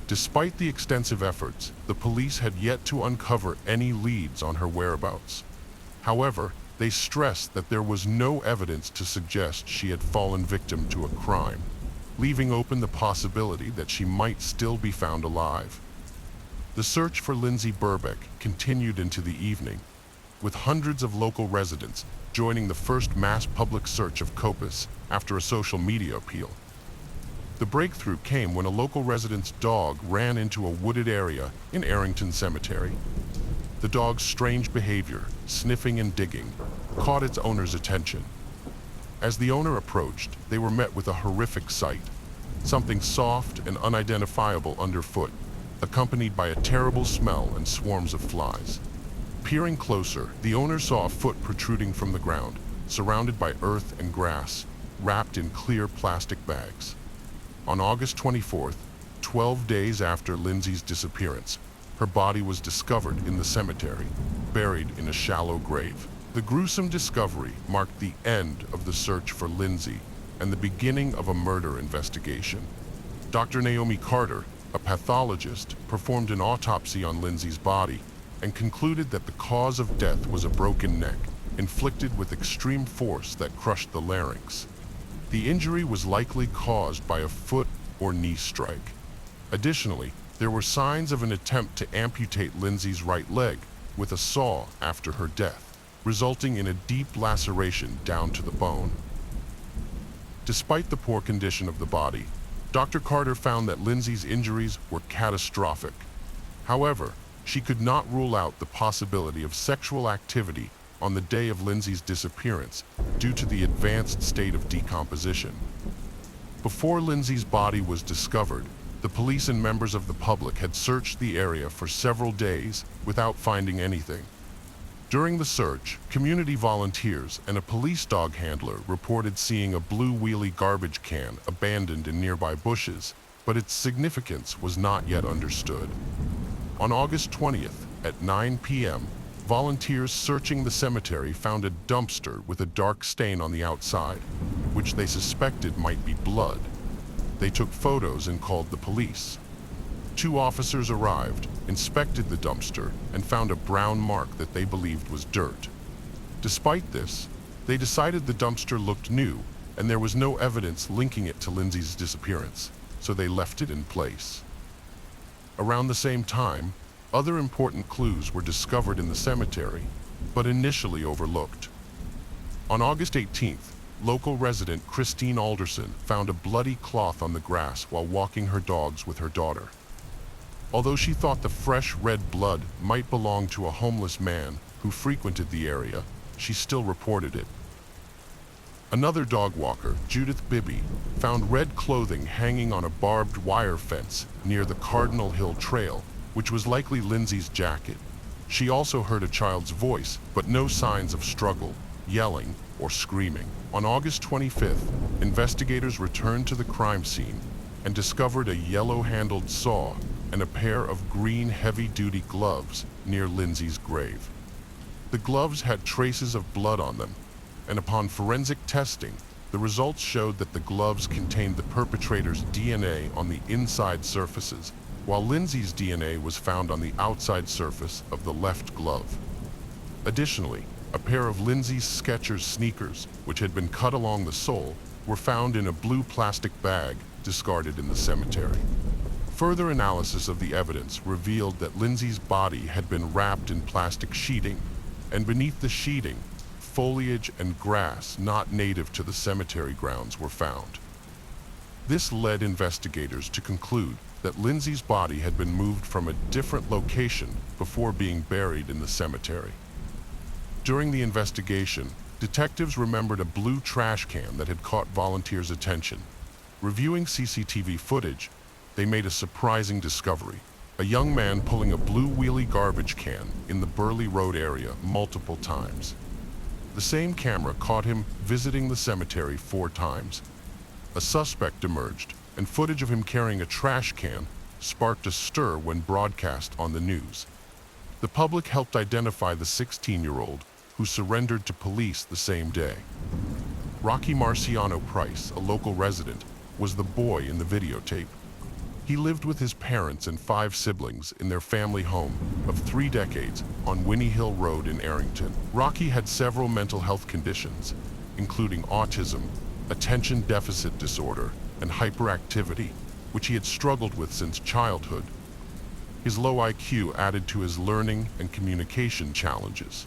Despite the extensive efforts, the police had yet to uncover any leads on her whereabouts. However, they stressed that there was no evidence to suggest she had fallen victim to a crime, leaving open the possibility that she might still be found alive. The search for Lindsay Burbeck continued into the evening, with hundreds of local residents joining the first mass public search of Copus after a social media appeal. The breakthrough came when a local resident's dog ran into a wooded area in Arrington Cemetery. The dog's strange behavior, sniffing and digging, caught its owner's attention. As the owner approached, they were met with a horrific sight. Something soft and unidentifiable underfoot, accompanied by a terrible smell and swarms of flies. Peering closer, the owner saw a foot protruding from the ground, surrounded by earth and grass, wrapped in clear plastic bags. On August 24th, 12 days after Lindsay's disappearance, her body was discovered in the cemetery, buried in a shallow grave. The gruesome discovery marked the end of the search for Lindsay and the beginning of a murder investigation. Dr. Naomi Carter, a pathologist, performed an autopsy on Lindsay's body and concluded that the cause of death was a broken neck, inflicted with extreme force that crushed the larynx. The injury was likely caused by a foot or knee strike. Additionally, there were signs of an attempt to amputate Lindsay's right leg with a saw after her death, resulting in a deep laceration down to the bone. Despite the poor condition of the body, Dr. Carter found that Lindsay's injuries were catastrophic. However, she could not rule out the possibility of sexual activity on the day of Lindsay's disappearance due to the advanced state of decomposition. Before Lindsay's body was discovered, the police and members of the public had searched the area for several days without finding anything. During the search, community volunteers and a police dog handler reported seeing a blue wheelie garbage can abandoned in nearby bushes, but its significance was not yet understood. On August 20th, at 9 p.m., volunteers searching the cemetery found a dumpster with a dark stain on the outside, which they suspected might be blood. They took photos and called the police. 2 officers arrived, inspected the dumpster, and found a brown mark that they believed was dirt. Despite this, they decided the dumpster looked new, and there was no evidence linking it to Lindsay's disappearance, so they left it in place. Around the same time, other important clues were discovered in the cemetery, but initially overlooked. On August 18th, local resident Christine Alderson found a bloody cloth on the grass while walking her dogs with her daughter. Although she thought the fresh red blood might belong to a homeless man who frequented the area, she still reported it. Another dog walker, Judith Bibby, found red clothing hanging on a barbed wire fence near the Cardinal Hill Trail, which was likely Lindsay's jacket. She also heard a child's voice, but no signs of struggle, yelling, or screaming. On August 25th, investigators returned to the crime scene and discovered a yellow-handled saw and a pair of green heavy-duty gloves near Lindsay's grave. The gloves had traces of blood on them, and upon forensic testing, the results showed that the gloves contained the perpetrator's DNA on the inside surfaces, while Lindsay's DNA was found on the outside surface of the left glove. Additionally, a pair of Lindsay's Skechers sneakers, which had been cut along the sole, were found in a blue plastic bag discarded in the cemetery. Further analysis of the evidence revealed that Lindsay's body had been wrapped in plastic sheeting, and beneath the sheeting, foliage and grass not native to the cemetery grounds were found. This led investigators to conclude that Lindsay's body had been moved from a different location before being buried in the cemetery. During the investigation, detectives remembered a blue trash can that had caught volunteers' attention. Reviewing CCTV footage, they made a surprising discovery: a young man pulling a blue wheelie garbage can in the Burley Road area multiple times. The same camera caught him visiting the cemetery 4 times. A suspect emerged, and footage of him carrying a trash can sparked a stir when broadcast on the news. The public helped identify the 16-year-old who surrendered to police the same day. Rocky Marciano Price, a local resident, was the boy in the videotape. He lived with his parents and 5 siblings in their family home of 3 decades on Winnie Hill Road in Arrington. Rocky had several mental health conditions, including autism, attention deficit disorder, and hyperactivity, which he had struggled with since childhood. His low IQ added to his learning and communication challenges.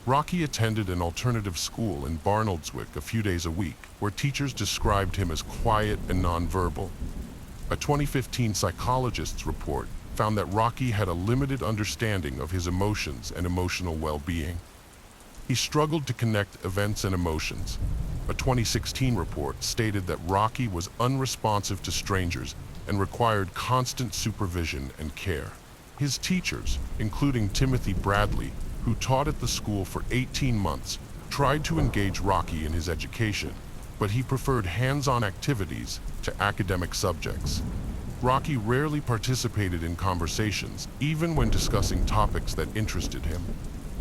Rocky attended an alternative school in Barnoldswick a few days a week, where teachers described him as quiet and nonverbal. A 2015 psychologist's report found that Rocky had a limited understanding of his emotions and emotional well-being. He struggled to connect events and emotions. A 2016 report stated that Rocky was unresponsive to strangers and required constant supervision and care. His teachers, including Timothy Bradley, who taught at the school for 18 months, tried to engage Rocky in his education, but he preferred hands-on activities to academic subjects. Rocky rarely participated in conversations, even when discussing topics that interested him.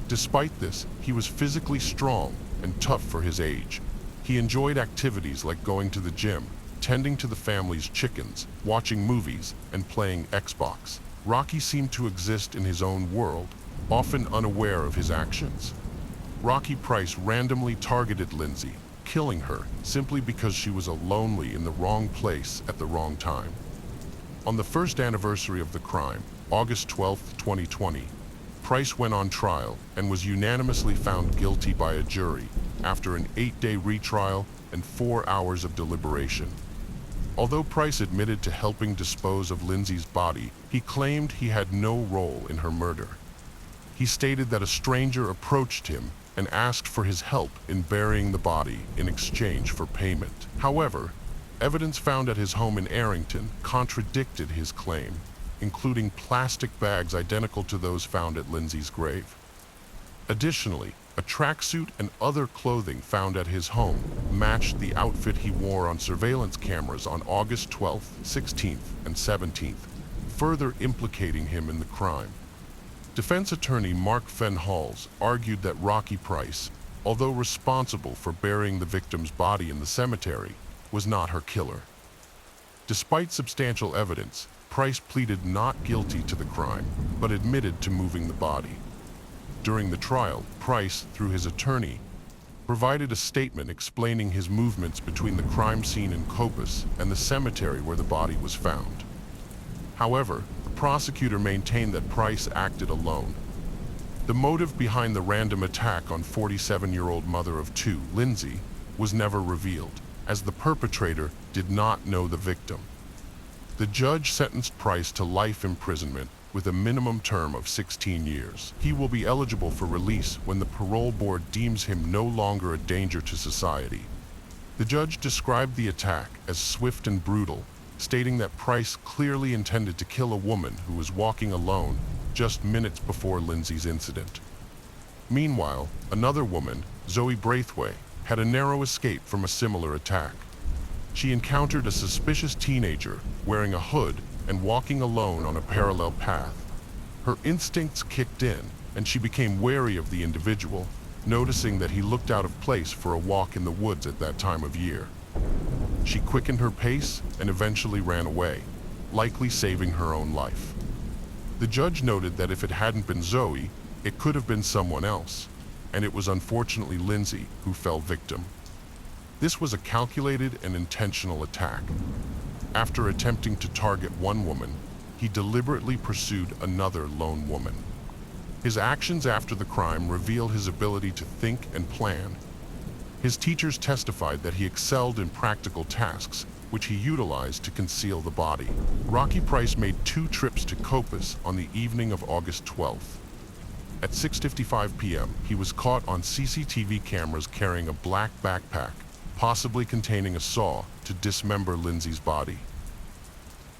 Despite this, he was physically strong and tough for his age. He enjoyed activities like going to the gym, tending to the family's chickens, watching movies, and playing Xbox. Rocky seemed to exist in his own world, often unaware of his actions. Rocky Price randomly targeted Lindsay, killing her simply because she was lonely in the wrong place at the wrong time. On the first anniversary of the crime, August 12, 2020, Price went on trial and was unanimously found guilty by a jury after an 8-day retrial and 4 hours of deliberation. Although Price admitted to helping dispose of Lindsay's body, he claimed he had no role in her murder. He stated that a stranger approached him and asked for his help in burying the body in exchange for payment. However, evidence found at his home in Arrington contradicted his claim, including plastic bags identical to those found at Lindsay's grave. Additionally, a tracksuit and other clothing found at his home matched the outfit he wore on surveillance cameras on August 12th, 16th, and 17th, further implicating him in the crime. Defense attorney Mark Fenn-Halls argued that Rocky Price, although responsible for burying the victim's body in the cemetery, was not her killer. Despite substantial evidence, Price pleaded not guilty to the crime, but admitted to moving the body. During the trial, Price, through his attorney, provided a statement explaining his movements between the crime scene in Copus and the cemetery where the body was found. However, the prosecutor maintained that Price acted alone. The motive behind the random attack on 47-year-old mother of two, Lindsay, was never revealed, as the perpetrator did not know the victim. The judge sentenced Price to life imprisonment with a minimum term of 16 years. He will be eligible for release when the parole board deems him no longer a danger to society. The judge described the attack as swift and brutal, stating that Price clearly intended to kill a woman who was walking alone just minutes before Lindsay's incident. Meanwhile, another woman, Zoe Braithwaite, had a narrow escape from a similar attack. She encountered a suspicious teenager wearing a hood and walking alone on a parallel path. Her instincts kicked in, and she became wary of the individual, noticing that he looked out of place for a walk in the woods at that time of year. She quickened her pace and eventually ran away, likely saving her own life. The judge noted that if it hadn't been Zoe, it could have been someone else, and it was unfortunately Lindsay who fell victim. This was a calculated and intentional attack. After attempting to target one woman, he deliberately pursued another lone woman. His actions after the crime reveal his ability to think and plan. His teachers testified that he excelled in practical tasks, which he utilized to conceal the body. Rocky Price made 2 trips to Copus on the evening of August 12th. At 6:55 p.m., he was caught on CCTV cameras carrying a black backpack, possibly containing a saw to dismember Lindsay's body.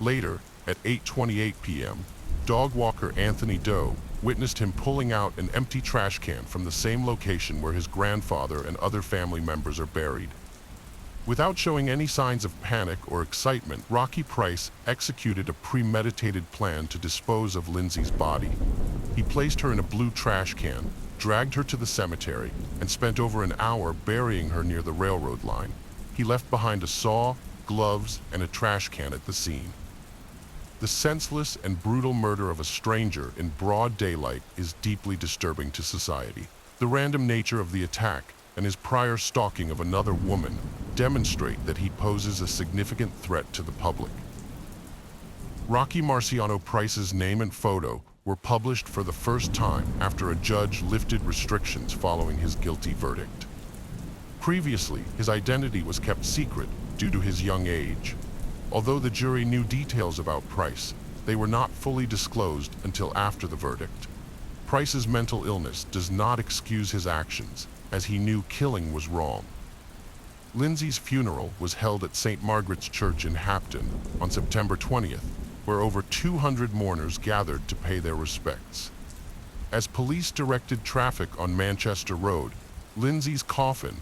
Later, at 8:28 p.m., dog walker Anthony Doe witnessed him pulling out an empty trash can from the same location where his grandfather and other family members are buried. Without showing any signs of panic or excitement, Rocky Price executed a premeditated plan to dispose of Lindsay's body. He placed her in a blue trash can, dragged her to the cemetery, and spent over an hour burying her near the railroad line. He left behind a saw, gloves, and a trash can at the scene. The senseless and brutal murder of a stranger in broad daylight is deeply disturbing to society. The random nature of the attack and his prior stalking of another woman demonstrate that he poses a significant threat to the public. Rocky Marciano Price's name and photo were published for the first time after a judge lifted restrictions following his guilty verdict. Previously, his identity was kept secret due to his young age. Although the jury knew details about Price, they were not fully disclosed until after the verdict. Price's mental illness does not excuse his actions, as he knew killing was wrong. Lindsay's funeral was held at St. Margaret's Church in Hapton on September 20th, where over 200 mourners gathered to pay their respects. As police directed traffic on Manchester Road, Lindsay's coffin,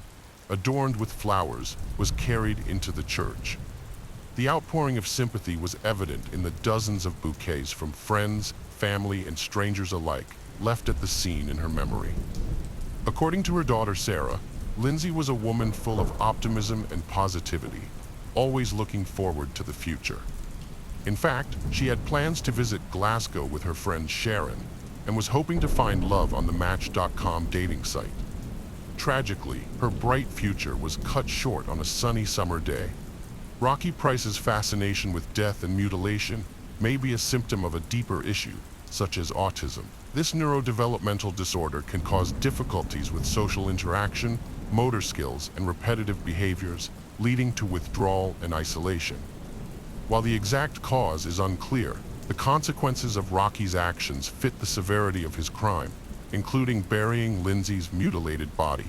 adorned with flowers, was carried into the church. The outpouring of sympathy was evident in the dozens of bouquets from friends, family, and strangers alike left at the scene in her memory. According to her daughter Sarah, Lindsay was a woman full of optimism and positivity, always looking forward to the future. In fact, she had plans to visit Glasgow with her friend Sharon and was hoping to find love on the Match.com dating site. Tragically, her bright future was cut short on a sunny summer day. Rocky Price's fascination with death and mutilation may be a symptom of a deeper issue, such as autism. This neurodevelopmental disorder can cause difficulties with social interaction, motor skills, and repetitive behaviors, leading to withdrawal and isolation. While the exact cause is unclear, the consequences of Rocky's actions fit the severity of his crime, including burying Lindsay's mutilated body.